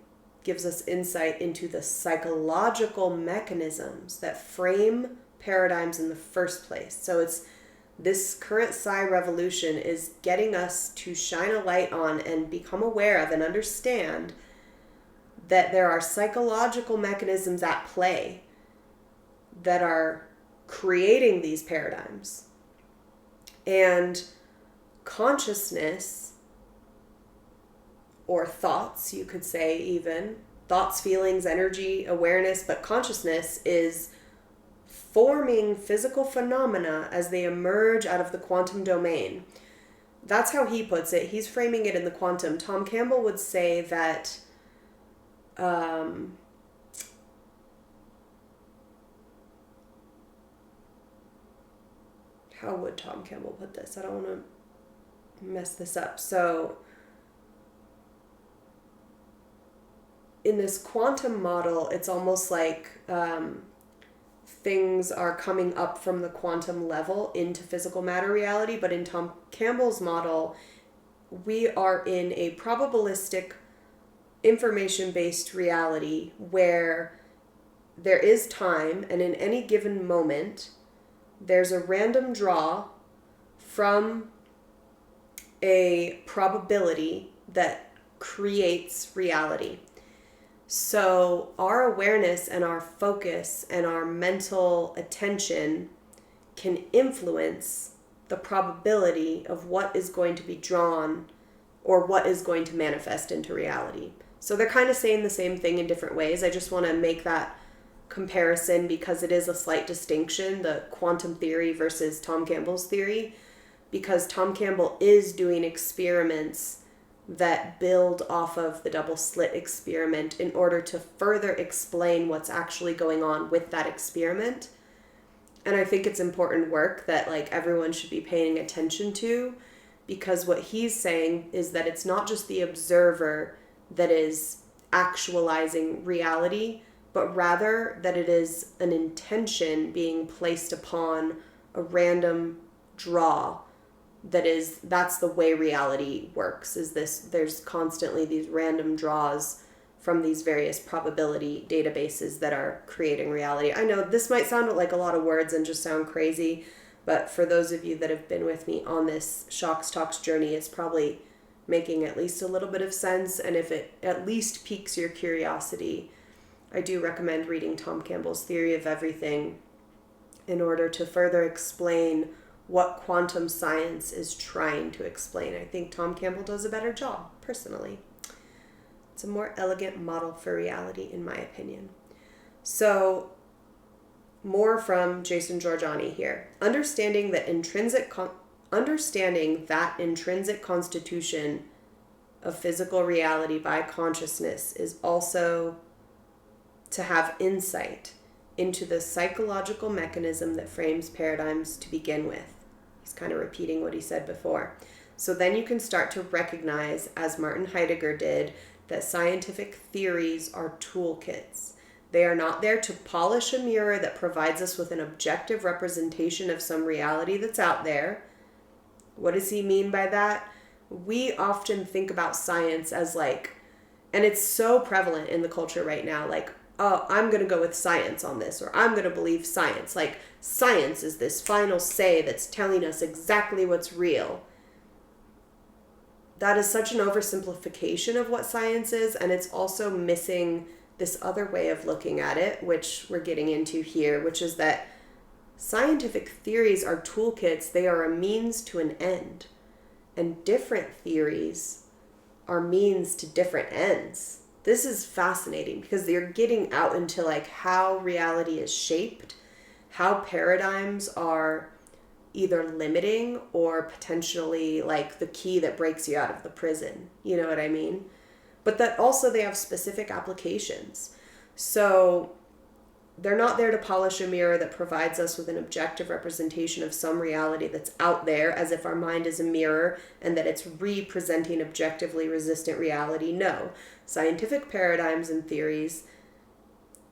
gives us insight into the psychological mechanisms that frame paradigms in the first place. So it's this current Psi revolution is getting us to shine a light on and become aware of and understand that there are psychological mechanisms at play that are creating these paradigms. And consciousness, or thoughts, you could say even, thoughts, feelings, energy, awareness, but consciousness is forming physical phenomena as they emerge out of the quantum domain. That's how he puts it. He's framing it in the quantum. Tom Campbell would say that how would Tom Campbell put this? I don't want to mess this up. So in this quantum model, it's almost like things are coming up from the quantum level into physical matter reality. But in Tom Campbell's model, we are in a probabilistic, information-based reality where there is time, and in any given moment, there's a random draw from a probability that creates reality. So our awareness and our focus and our mental attention can influence the probability of what is going to be drawn or what is going to manifest into reality. So they're kind of saying the same thing in different ways. I just want to make that comparison because it is a slight distinction, the quantum theory versus Tom Campbell's theory, because Tom Campbell is doing experiments that build off of the double slit experiment in order to further explain what's actually going on with that experiment. And I think it's important work that like everyone should be paying attention to, because what he's saying is that it's not just the observer that is actualizing reality, but rather that it is an intention being placed upon a random draw. That's the way reality works, is this, there's constantly these random draws from these various probability databases that are creating reality. I know this might sound like a lot of words and just sound crazy, but for those of you that have been with me on this Shocks Talks journey, it's probably making at least a little bit of sense. And if it at least piques your curiosity, I do recommend reading Tom Campbell's Theory of Everything in order to further explain what quantum science is trying to explain. I think Tom Campbell does a better job, personally. It's a more elegant model for reality, in my opinion. So, more from Jason Jorjani here. Understanding that intrinsic constitution of physical reality by consciousness is also to have insight into the psychological mechanism that frames paradigms to begin with. He's kind of repeating what he said before. So then you can start to recognize, as Martin Heidegger did, that scientific theories are toolkits. They are not there to polish a mirror that provides us with an objective representation of some reality that's out there. What does he mean by that? We often think about science as like, and it's so prevalent in the culture right now, like, oh, I'm going to go with science on this, or I'm going to believe science. Like, science is this final say that's telling us exactly what's real. That is such an oversimplification of what science is, and it's also missing this other way of looking at it, which we're getting into here, which is that scientific theories are toolkits. They are a means to an end. And different theories are means to different ends. This is fascinating because they're getting out into like how reality is shaped, how paradigms are either limiting or potentially like the key that breaks you out of the prison. You know what I mean? But that also they have specific applications. So they're not there to polish a mirror that provides us with an objective representation of some reality that's out there, as if our mind is a mirror and that it's representing objectively resistant reality. No. Scientific paradigms and theories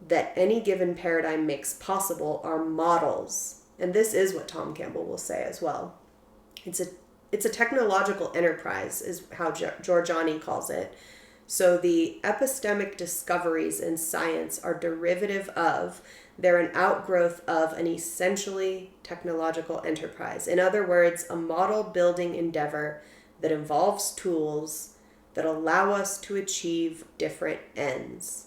that any given paradigm makes possible are models. And this is what Tom Campbell will say as well. It's a technological enterprise, is how Jorjani calls it. So the epistemic discoveries in science are derivative of, they're an outgrowth of an essentially technological enterprise. In other words, a model building endeavor that involves tools that allow us to achieve different ends.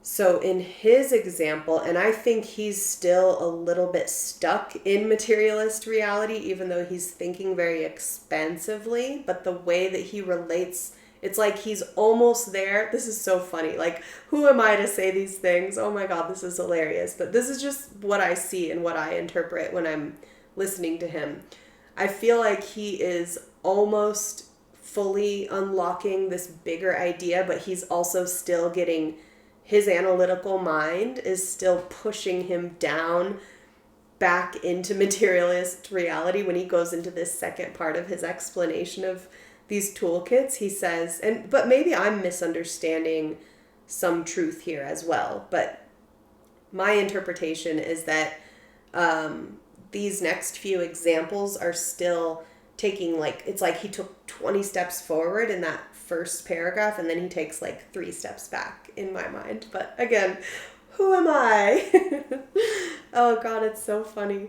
So in his example, and I think he's still a little bit stuck in materialist reality, even though he's thinking very expansively, but the way that he relates, it's like he's almost there. This is so funny. Like, who am I to say these things? Oh my God, this is hilarious. But this is just what I see and what I interpret when I'm listening to him. I feel like he is almost fully unlocking this bigger idea, but he's also still getting, his analytical mind is still pushing him down back into materialist reality. When he goes into this second part of his explanation of these toolkits, he says, but maybe I'm misunderstanding some truth here as well, but my interpretation is that these next few examples are still taking, like, it's like he took 20 steps forward in that first paragraph, and then he takes like 3 steps back in my mind. But again, who am I? Oh God, it's so funny.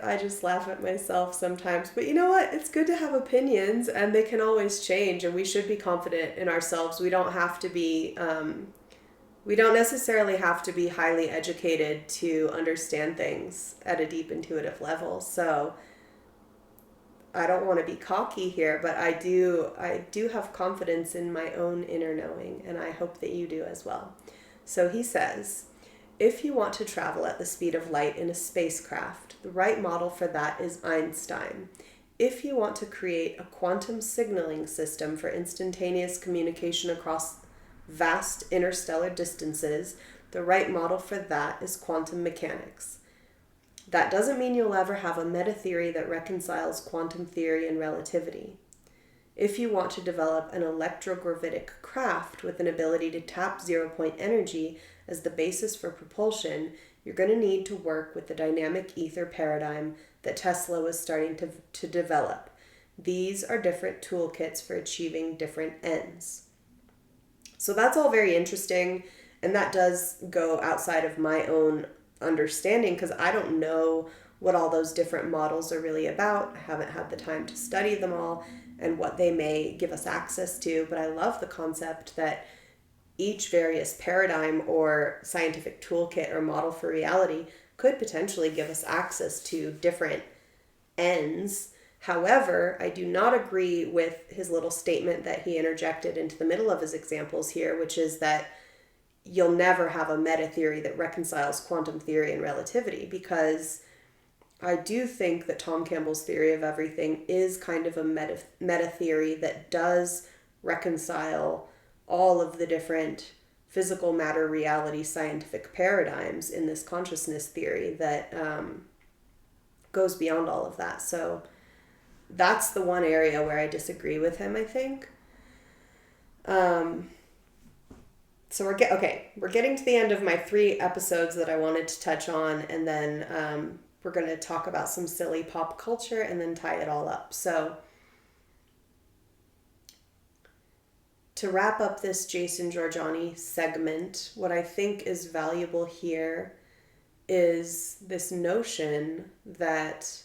I just laugh at myself sometimes. But you know what? It's good to have opinions, and they can always change, and we should be confident in ourselves. We don't have to be, we don't necessarily have to be highly educated to understand things at a deep intuitive level. So I don't want to be cocky here, but I do have confidence in my own inner knowing, and I hope that you do as well. So he says, if you want to travel at the speed of light in a spacecraft, the right model for that is Einstein. If you want to create a quantum signaling system for instantaneous communication across vast interstellar distances, the right model for that is quantum mechanics. That doesn't mean you'll ever have a meta-theory that reconciles quantum theory and relativity. If you want to develop an electrogravitic craft with an ability to tap zero-point energy as the basis for propulsion, you're going to need to work with the dynamic ether paradigm that Tesla was starting to develop. These are different toolkits for achieving different ends. So that's all very interesting, and that does go outside of my own understanding, because I don't know what all those different models are really about. I haven't had the time to study them all and what they may give us access to, but I love the concept that each various paradigm or scientific toolkit or model for reality could potentially give us access to different ends. However, I do not agree with his little statement that he interjected into the middle of his examples here, which is that you'll never have a meta theory that reconciles quantum theory and relativity, because I do think that Tom Campbell's theory of everything is kind of a meta theory that does reconcile all of the different physical matter reality scientific paradigms in this consciousness theory that goes beyond all of that. So that's the one area where I disagree with him, I think. So we're getting to the end of my 3 episodes that I wanted to touch on, and then we're going to talk about some silly pop culture and then tie it all up. So to wrap up this Jason Jorjani segment, what I think is valuable here is this notion that,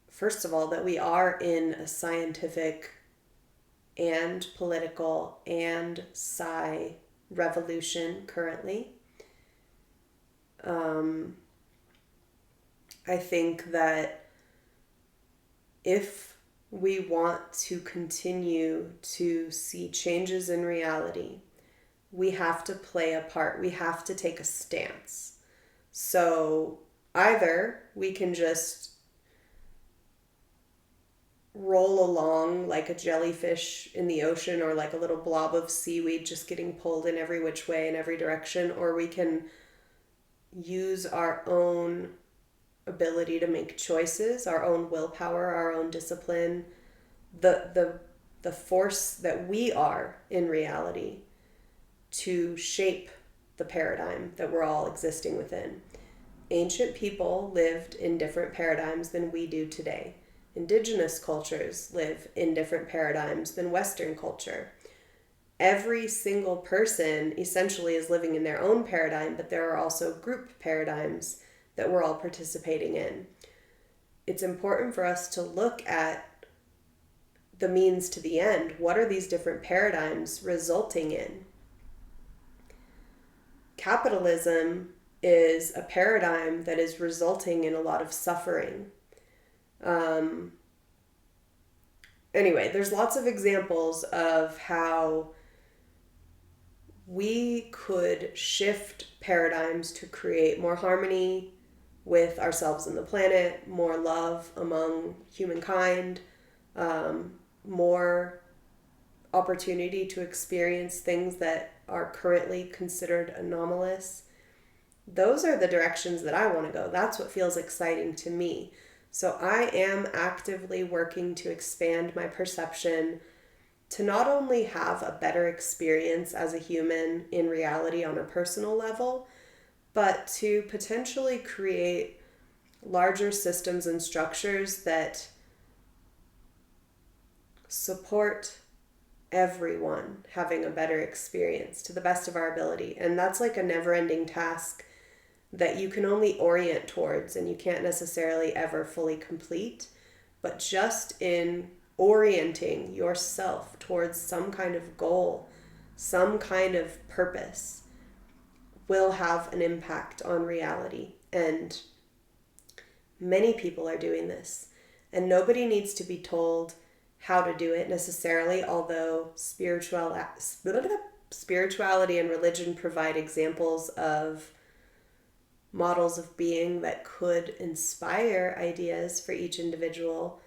first of all, that we are in a scientific and political and Psi revolution currently. I think that if we want to continue to see changes in reality, we have to play a part. We have to take a stance. So either we can just roll along like a jellyfish in the ocean, or like a little blob of seaweed just getting pulled in every which way in every direction, or we can use our own ability to make choices, our own willpower, our own discipline, the force that we are in reality to shape the paradigm that we're all existing within. Ancient people lived in different paradigms than we do today. Indigenous cultures live in different paradigms than Western culture. Every single person essentially is living in their own paradigm, but there are also group paradigms that we're all participating in. It's important for us to look at the means to the end. What are these different paradigms resulting in? Capitalism is a paradigm that is resulting in a lot of suffering. Anyway, there's lots of examples of how we could shift paradigms to create more harmony with ourselves and the planet, more love among humankind, more opportunity to experience things that are currently considered anomalous. Those are the directions that I want to go. That's what feels exciting to me. So I am actively working to expand my perception to not only have a better experience as a human in reality on a personal level, but to potentially create larger systems and structures that support everyone having a better experience to the best of our ability. And that's like a never-ending task that you can only orient towards, and you can't necessarily ever fully complete. But just in orienting yourself towards some kind of goal, some kind of purpose, will have an impact on reality. And many people are doing this. And nobody needs to be told how to do it necessarily, although spirituality and religion provide examples of models of being that could inspire ideas for each individual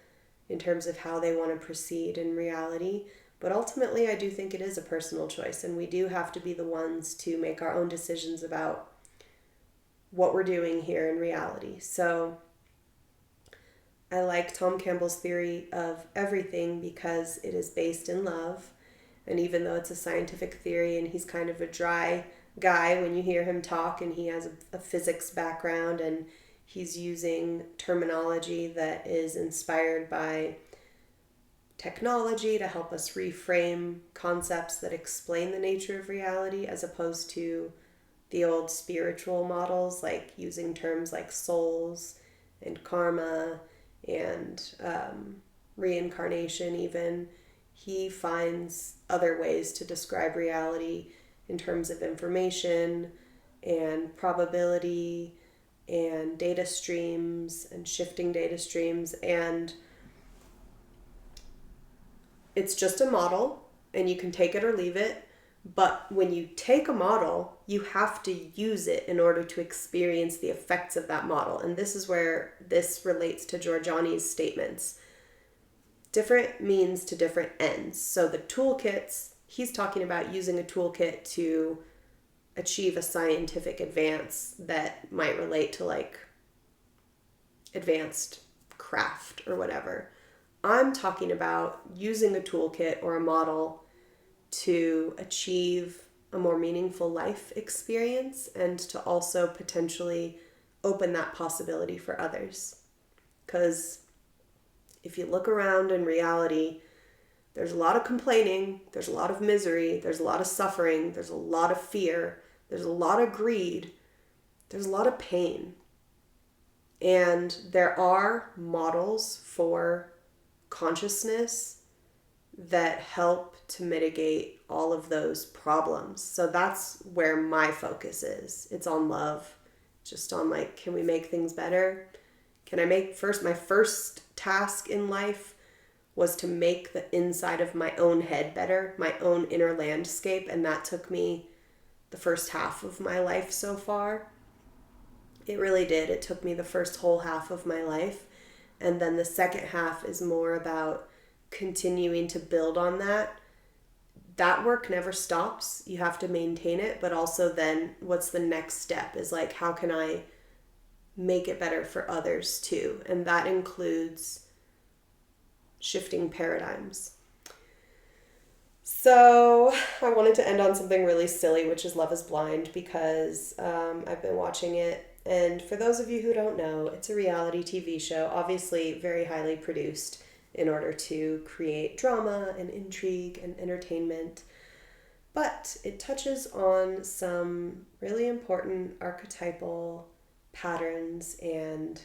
in terms of how they want to proceed in reality. But ultimately, I do think it is a personal choice, and we do have to be the ones to make our own decisions about what we're doing here in reality. So I like Tom Campbell's theory of everything because it is based in love. And even though it's a scientific theory and he's kind of a dry guy when you hear him talk, and he has a physics background, and he's using terminology that is inspired by technology to help us reframe concepts that explain the nature of reality, as opposed to the old spiritual models, like using terms like souls and karma and reincarnation even. He finds other ways to describe reality in terms of information and probability and data streams and shifting data streams. And it's just a model, and you can take it or leave it. But when you take a model, you have to use it in order to experience the effects of that model. And this is where this relates to Jorjani's statements. Different means to different ends. So the toolkits, he's talking about using a toolkit to achieve a scientific advance that might relate to like advanced craft or whatever. I'm talking about using a toolkit or a model to achieve a more meaningful life experience, and to also potentially open that possibility for others. Because if you look around in reality, There's a lot of complaining, there's a lot of misery, there's a lot of suffering, there's a lot of fear, there's a lot of greed, there's a lot of pain. And there are models for consciousness that help to mitigate all of those problems. So that's where my focus is. It's on love, just on like, can we make things better? Can I make my first task in life was to make the inside of my own head better, my own inner landscape. And that took me the first half of my life so far. It really did. It took me the first whole half of my life. And then the second half is more about continuing to build on that. That work never stops. You have to maintain it. But also then what's the next step is like, how can I make it better for others too? And that includes shifting paradigms. So I wanted to end on something really silly, which is Love is Blind, because I've been watching it. And for those of you who don't know, it's a reality TV show, obviously very highly produced in order to create drama and intrigue and entertainment. But it touches on some really important archetypal patterns and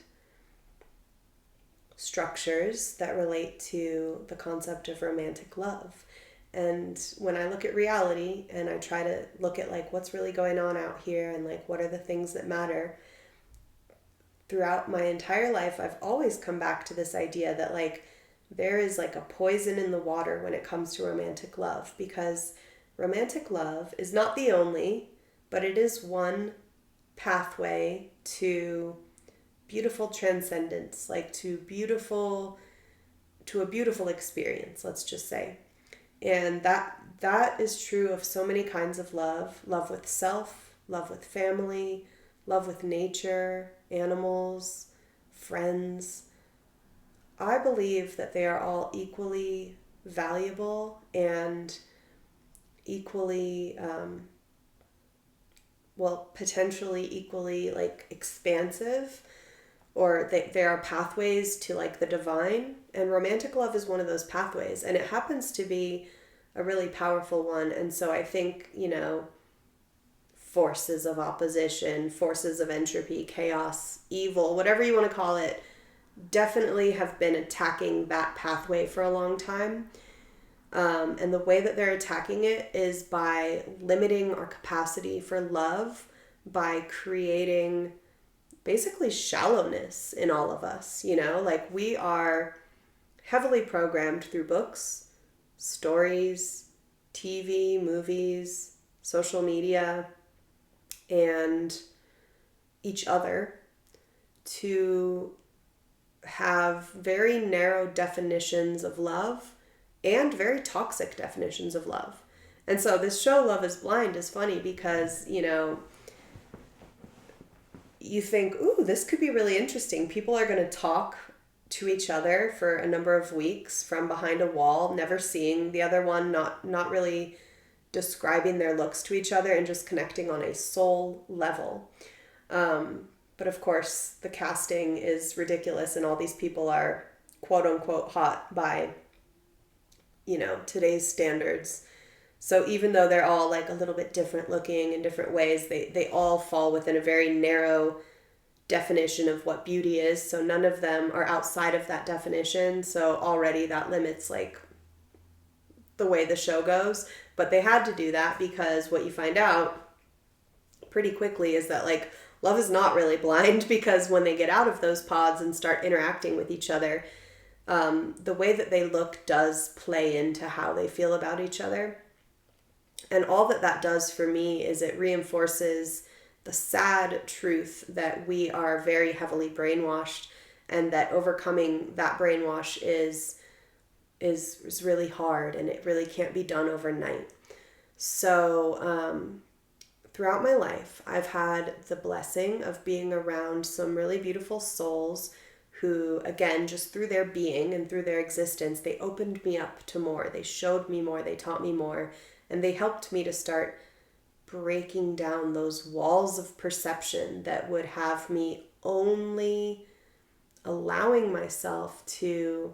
structures that relate to the concept of romantic love. And when I look at reality and I try to look at like what's really going on out here and like what are the things that matter, throughout my entire life I've always come back to this idea that like there is like a poison in the water when it comes to romantic love, because romantic love is not the only, but it is one pathway to beautiful transcendence, like to a beautiful experience, let's just say. And that is true of so many kinds of love with self, love with family, love with nature, animals, friends. I believe that they are all equally valuable and equally, potentially equally like expansive, or there are pathways to like the divine, and romantic love is one of those pathways, and it happens to be a really powerful one. And so I think, forces of opposition, forces of entropy, chaos, evil, whatever you want to call it, definitely have been attacking that pathway for a long time. And the way that they're attacking it is by limiting our capacity for love, by creating basically shallowness in all of us, like we are heavily programmed through books, stories, TV, movies, social media, and each other to have very narrow definitions of love and very toxic definitions of love. And so this show, Love is Blind, is funny because, you think, ooh, this could be really interesting. People are going to talk to each other for a number of weeks from behind a wall, never seeing the other one, not really describing their looks to each other, and just connecting on a soul level. But of course, the casting is ridiculous, and all these people are quote unquote hot by, today's standards. So even though they're all like a little bit different looking in different ways, they all fall within a very narrow definition of what beauty is. So none of them are outside of that definition. So already that limits like the way the show goes. But they had to do that because what you find out pretty quickly is that like love is not really blind, because when they get out of those pods and start interacting with each other, the way that they look does play into how they feel about each other. And all that does for me is it reinforces the sad truth that we are very heavily brainwashed, and that overcoming that brainwash is really hard, and it really can't be done overnight. So throughout my life, I've had the blessing of being around some really beautiful souls who, again, just through their being and through their existence, they opened me up to more. They showed me more. They taught me more. And they helped me to start breaking down those walls of perception that would have me only allowing myself to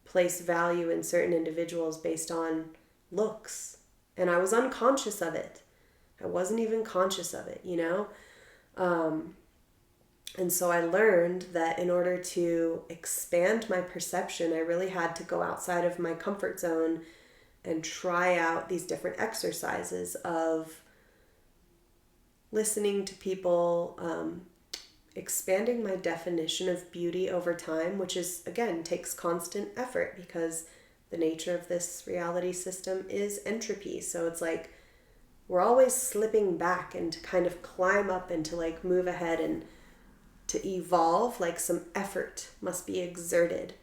place value in certain individuals based on looks. And I was unconscious of it. I wasn't even conscious of it, you know? And so I learned that in order to expand my perception, I really had to go outside of my comfort zone and try out these different exercises of listening to people, expanding my definition of beauty over time, which is, again, takes constant effort because the nature of this reality system is entropy. So it's like we're always slipping back and to kind of climb up and to like move ahead and to evolve, like some effort must be exerted.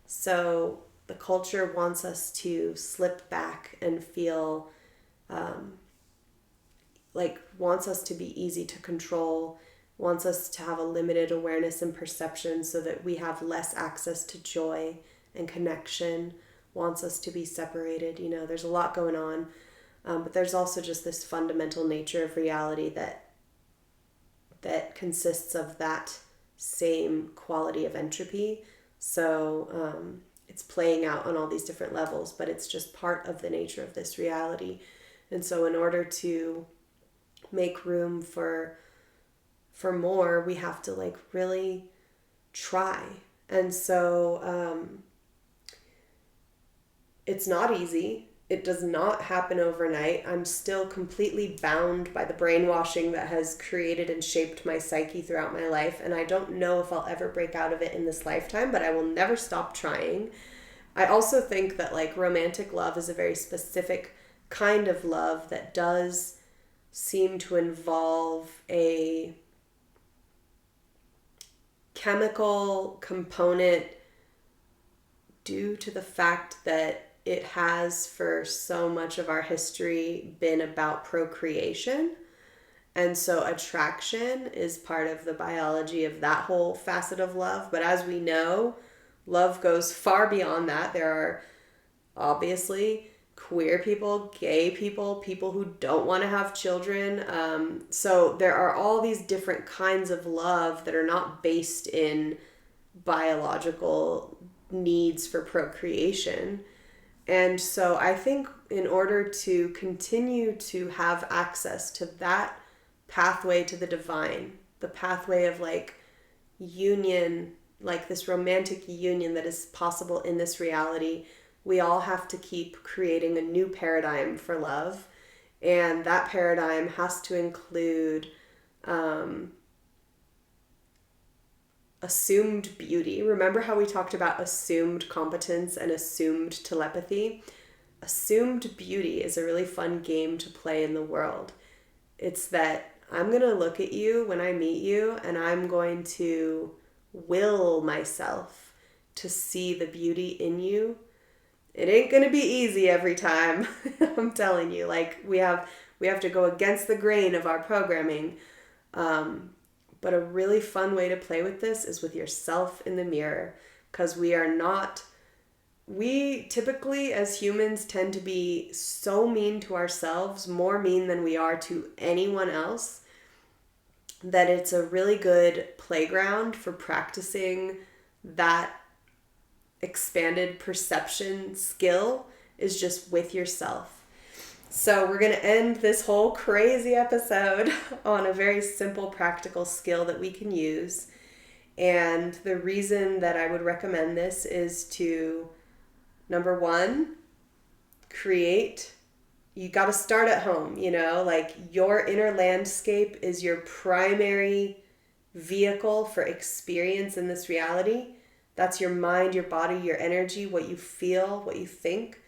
So the culture wants us to slip back and feel wants us to be easy to control, wants us to have a limited awareness and perception so that we have less access to joy and connection, wants us to be separated. You know, there's a lot going on. But there's also just this fundamental nature of reality that consists of that same quality of entropy. So it's playing out on all these different levels, but it's just part of the nature of this reality. And so in order to make room for more, we have to like really try. And so it's not easy. It does not happen overnight. I'm still completely bound by the brainwashing that has created and shaped my psyche throughout my life. And I don't know if I'll ever break out of it in this lifetime, but I will never stop trying. I also think that like romantic love is a very specific kind of love that does seem to involve a chemical component due to the fact that it has for so much of our history been about procreation. And so attraction is part of the biology of that whole facet of love. But as we know, love goes far beyond that. There are obviously queer people, gay people, people who don't want to have children. So there are all these different kinds of love that are not based in biological needs for procreation. And so I think in order to continue to have access to that pathway to the divine, the pathway of like union, like this romantic union that is possible in this reality, we all have to keep creating a new paradigm for love. And that paradigm has to include assumed beauty. Remember how we talked about assumed competence and assumed telepathy? Assumed beauty is a really fun game to play in the world. It's that I'm going to look at you when I meet you and I'm going to will myself to see the beauty in you. It ain't going to be easy every time. I'm telling you, like we have to go against the grain of our programming. But a really fun way to play with this is with yourself in the mirror, because we typically as humans tend to be so mean to ourselves, more mean than we are to anyone else, that it's a really good playground for practicing that expanded perception skill is just with yourself. So we're going to end this whole crazy episode on a very simple practical skill that we can use. And the reason that I would recommend this is to, number one, create. You got to start at home, you know, like your inner landscape is your primary vehicle for experience in this reality. That's your mind, your body, your energy, what you feel, what you think.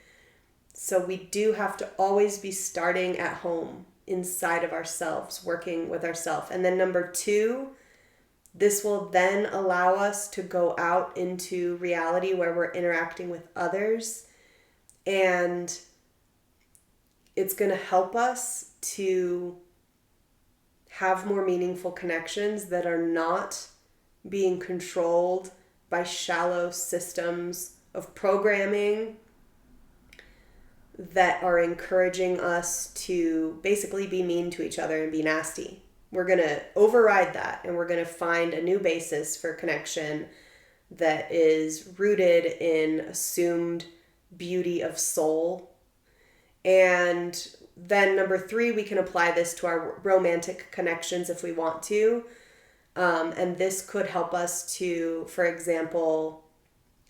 So we do have to always be starting at home, inside of ourselves, working with ourselves. And then number two, this will then allow us to go out into reality where we're interacting with others. And it's going to help us to have more meaningful connections that are not being controlled by shallow systems of programming that are encouraging us to basically be mean to each other and be nasty. We're going to override that and we're going to find a new basis for connection that is rooted in assumed beauty of soul. And then number 3, we can apply this to our romantic connections if we want to. And this could help us to, for example,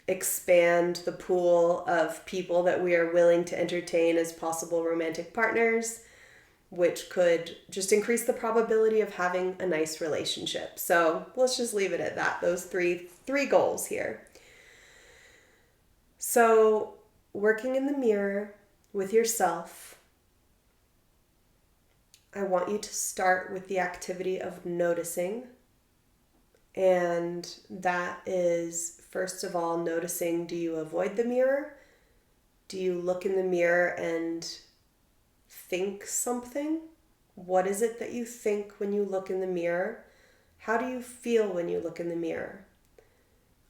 expand the pool of people that we are willing to entertain as possible romantic partners, which could just increase the probability of having a nice relationship. So let's just leave it at that. Those three goals here. So working in the mirror with yourself, I want you to start with the activity of noticing. And that is, first of all, noticing, do you avoid the mirror? Do you look in the mirror and think something? What is it that you think when you look in the mirror? How do you feel when you look in the mirror?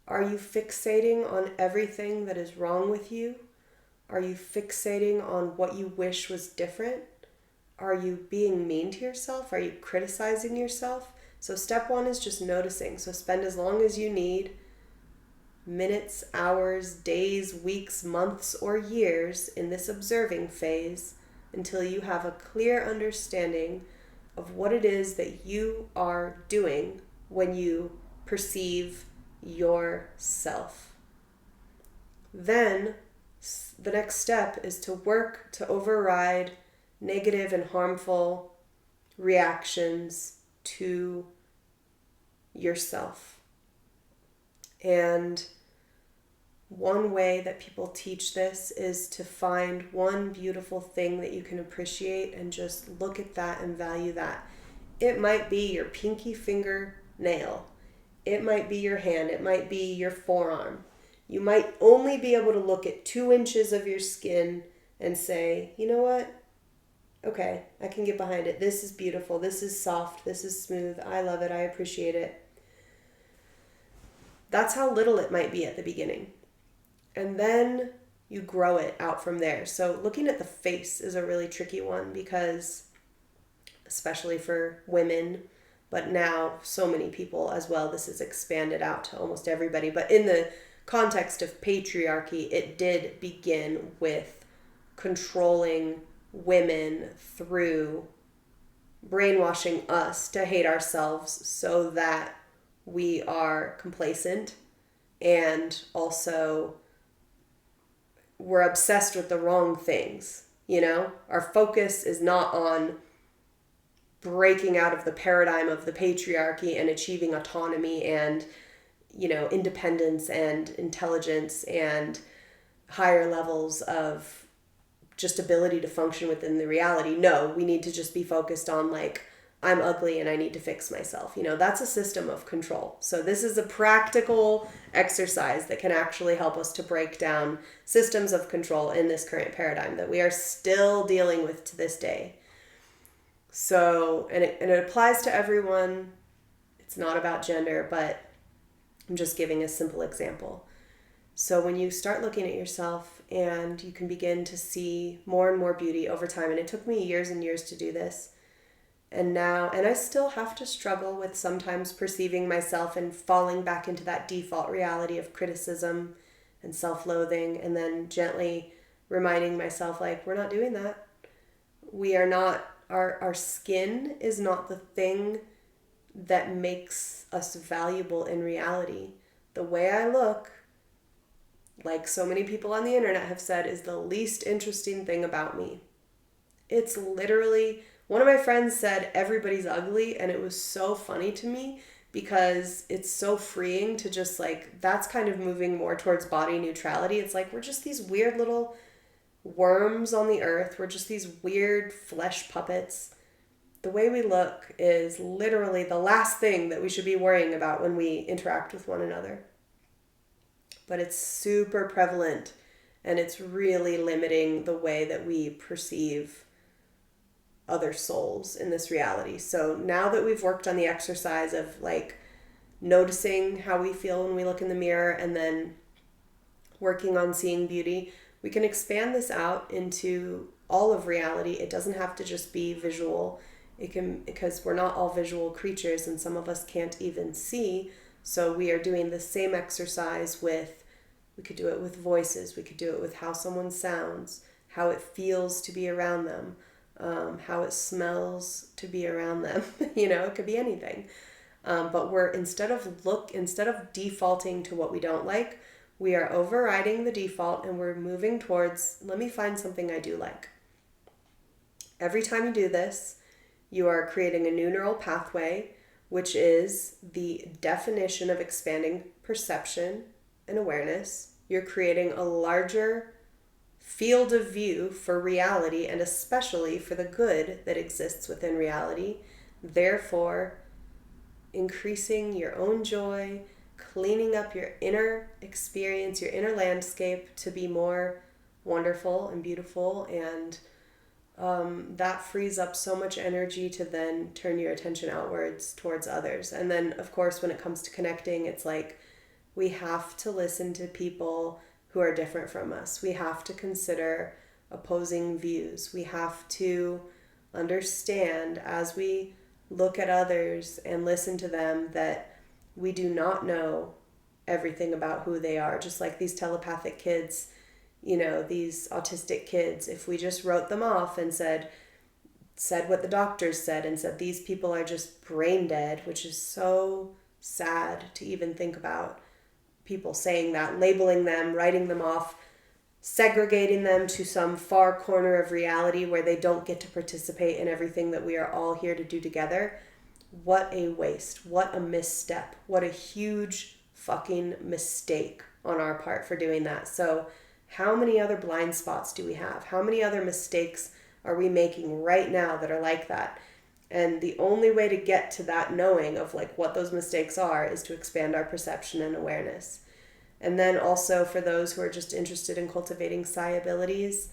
Are you fixating on everything that is wrong with you? Are you fixating on what you wish was different? Are you being mean to yourself? Are you criticizing yourself? So step 1 is just noticing. So spend as long as you need, minutes, hours, days, weeks, months, or years in this observing phase until you have a clear understanding of what it is that you are doing when you perceive yourself. Then the next step is to work to override negative and harmful reactions to yourself. And one way that people teach this is to find one beautiful thing that you can appreciate and just look at that and value that. It might be your pinky finger nail. It might be your hand. It might be your forearm. You might only be able to look at 2 inches of your skin and say, you know what? Okay, I can get behind it. This is beautiful. This is soft. This is smooth. I love it. I appreciate it. That's how little it might be at the beginning. And then you grow it out from there. So looking at the face is a really tricky one because, especially for women, but now so many people as well, this is expanded out to almost everybody. But in the context of patriarchy, it did begin with controlling women through brainwashing us to hate ourselves so that we are complacent, and also we're obsessed with the wrong things. You know, our focus is not on breaking out of the paradigm of the patriarchy and achieving autonomy and, you know, independence and intelligence and higher levels of just ability to function within the reality. No, we need to just be focused on like, I'm ugly and I need to fix myself. You know, that's a system of control. So this is a practical exercise that can actually help us to break down systems of control in this current paradigm that we are still dealing with to this day. So, and it applies to everyone. It's not about gender, but I'm just giving a simple example. So when you start looking at yourself and you can begin to see more and more beauty over time, and it took me years and years to do this, and I still have to struggle with sometimes perceiving myself and falling back into that default reality of criticism and self-loathing, and then gently reminding myself, like, we're not doing that. We are not, our skin is not the thing that makes us valuable in reality. The way I look, like so many people on the internet have said, is the least interesting thing about me. It's literally, one of my friends said everybody's ugly, and it was so funny to me because it's so freeing to just like, that's kind of moving more towards body neutrality. It's like, we're just these weird little worms on the earth. We're just these weird flesh puppets. The way we look is literally the last thing that we should be worrying about when we interact with one another. But it's super prevalent, and it's really limiting the way that we perceive other souls in this reality. So now that we've worked on the exercise of like noticing how we feel when we look in the mirror and then working on seeing beauty, we can expand this out into all of reality. It doesn't have to just be visual. It can, because we're not all visual creatures, and some of us can't even see. So we are doing the same exercise with, we could do it with voices, we could do it with how someone sounds, how it feels to be around them, how it smells to be around them. It could be anything. But we're instead of defaulting to what we don't like, we are overriding the default and we're moving towards, let me find something I do like. Every time you do this, you are creating a new neural pathway, which is the definition of expanding perception and awareness. You're creating a larger field of view for reality and especially for the good that exists within reality. Therefore, increasing your own joy, cleaning up your inner experience, your inner landscape to be more wonderful and beautiful, and that frees up so much energy to then turn your attention outwards towards others. And then, of course, when it comes to connecting, it's like we have to listen to people who are different from us. We have to consider opposing views. We have to understand as we look at others and listen to them that we do not know everything about who they are. Just like these telepathic kids, these autistic kids, if we just wrote them off and said what the doctors said and said these people are just brain dead, which is so sad to even think about, people saying that, labeling them, writing them off, segregating them to some far corner of reality where they don't get to participate in everything that we are all here to do together. What a waste. What a misstep. What a huge fucking mistake on our part for doing that. So how many other blind spots do we have? How many other mistakes are we making right now that are like that? And the only way to get to that knowing of like what those mistakes are is to expand our perception and awareness. And then also for those who are just interested in cultivating Psi abilities,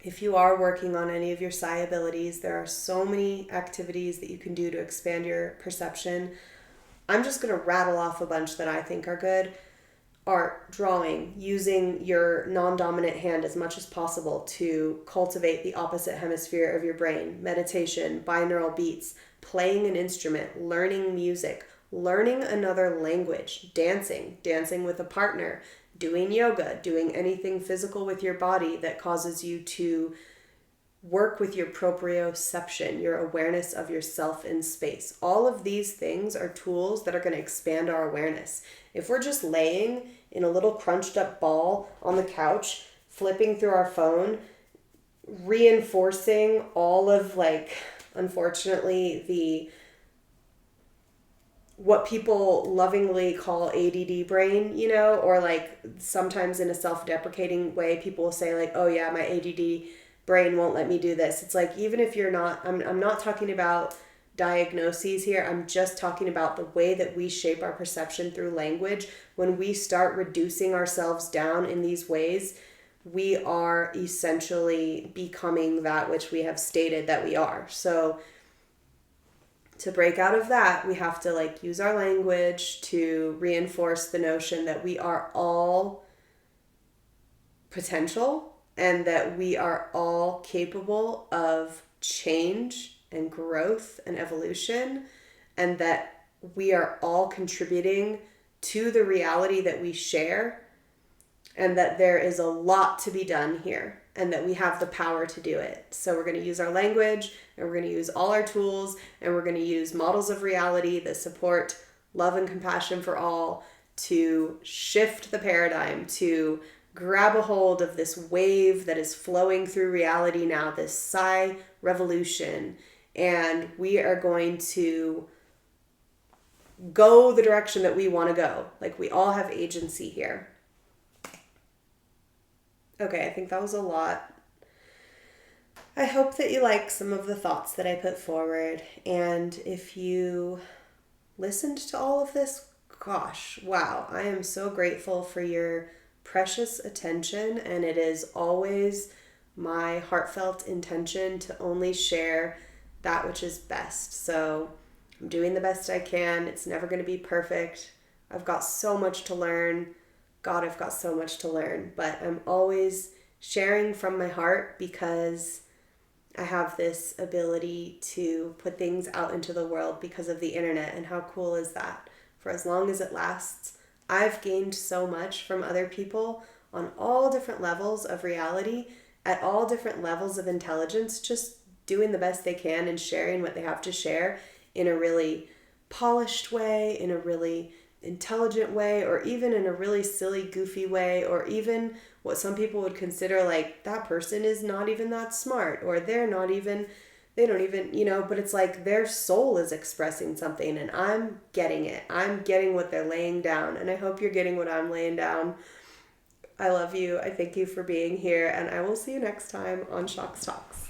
if you are working on any of your Psi abilities, there are so many activities that you can do to expand your perception. I'm just going to rattle off a bunch that I think are good. Art, drawing, using your non-dominant hand as much as possible to cultivate the opposite hemisphere of your brain, meditation, binaural beats, playing an instrument, learning music, learning another language, dancing with a partner, doing yoga, doing anything physical with your body that causes you to work with your proprioception, your awareness of yourself in space. All of these things are tools that are going to expand our awareness. If we're just laying in a little crunched up ball on the couch, flipping through our phone, reinforcing all of unfortunately, what people lovingly call ADD brain, or sometimes in a self-deprecating way, people will say oh yeah, my ADD brain won't let me do this. It's even if you're not, I'm not talking about diagnoses here. I'm just talking about the way that we shape our perception through language. When we start reducing ourselves down in these ways, we are essentially becoming that which we have stated that we are. So to break out of that, we have to use our language to reinforce the notion that we are all potential and that we are all capable of change and growth and evolution, and that we are all contributing to the reality that we share, and that there is a lot to be done here and that we have the power to do it. So we're going to use our language, and we're going to use all our tools, and we're going to use models of reality that support love and compassion for all to shift the paradigm, to grab a hold of this wave that is flowing through reality now, this Psi revolution, and we are going to go the direction that we want to go. We all have agency here. Okay, I think that was a lot. I hope that you like some of the thoughts that I put forward, and if you listened to all of this, gosh, wow, I am so grateful for your precious attention, and it is always my heartfelt intention to only share that which is best. So I'm doing the best I can. It's never going to be perfect. I've got so much to learn. God, I've got so much to learn, but I'm always sharing from my heart because I have this ability to put things out into the world because of the internet. And how cool is that? for as long as it lasts. I've gained so much from other people on all different levels of reality, at all different levels of intelligence, just doing the best they can and sharing what they have to share in a really polished way, in a really intelligent way, or even in a really silly, goofy way, or even what some people would consider like, that person is not even that smart, or they don't even, but it's like their soul is expressing something and I'm getting it. I'm getting what they're laying down, and I hope you're getting what I'm laying down. I love you. I thank you for being here, and I will see you next time on Shocks Talks.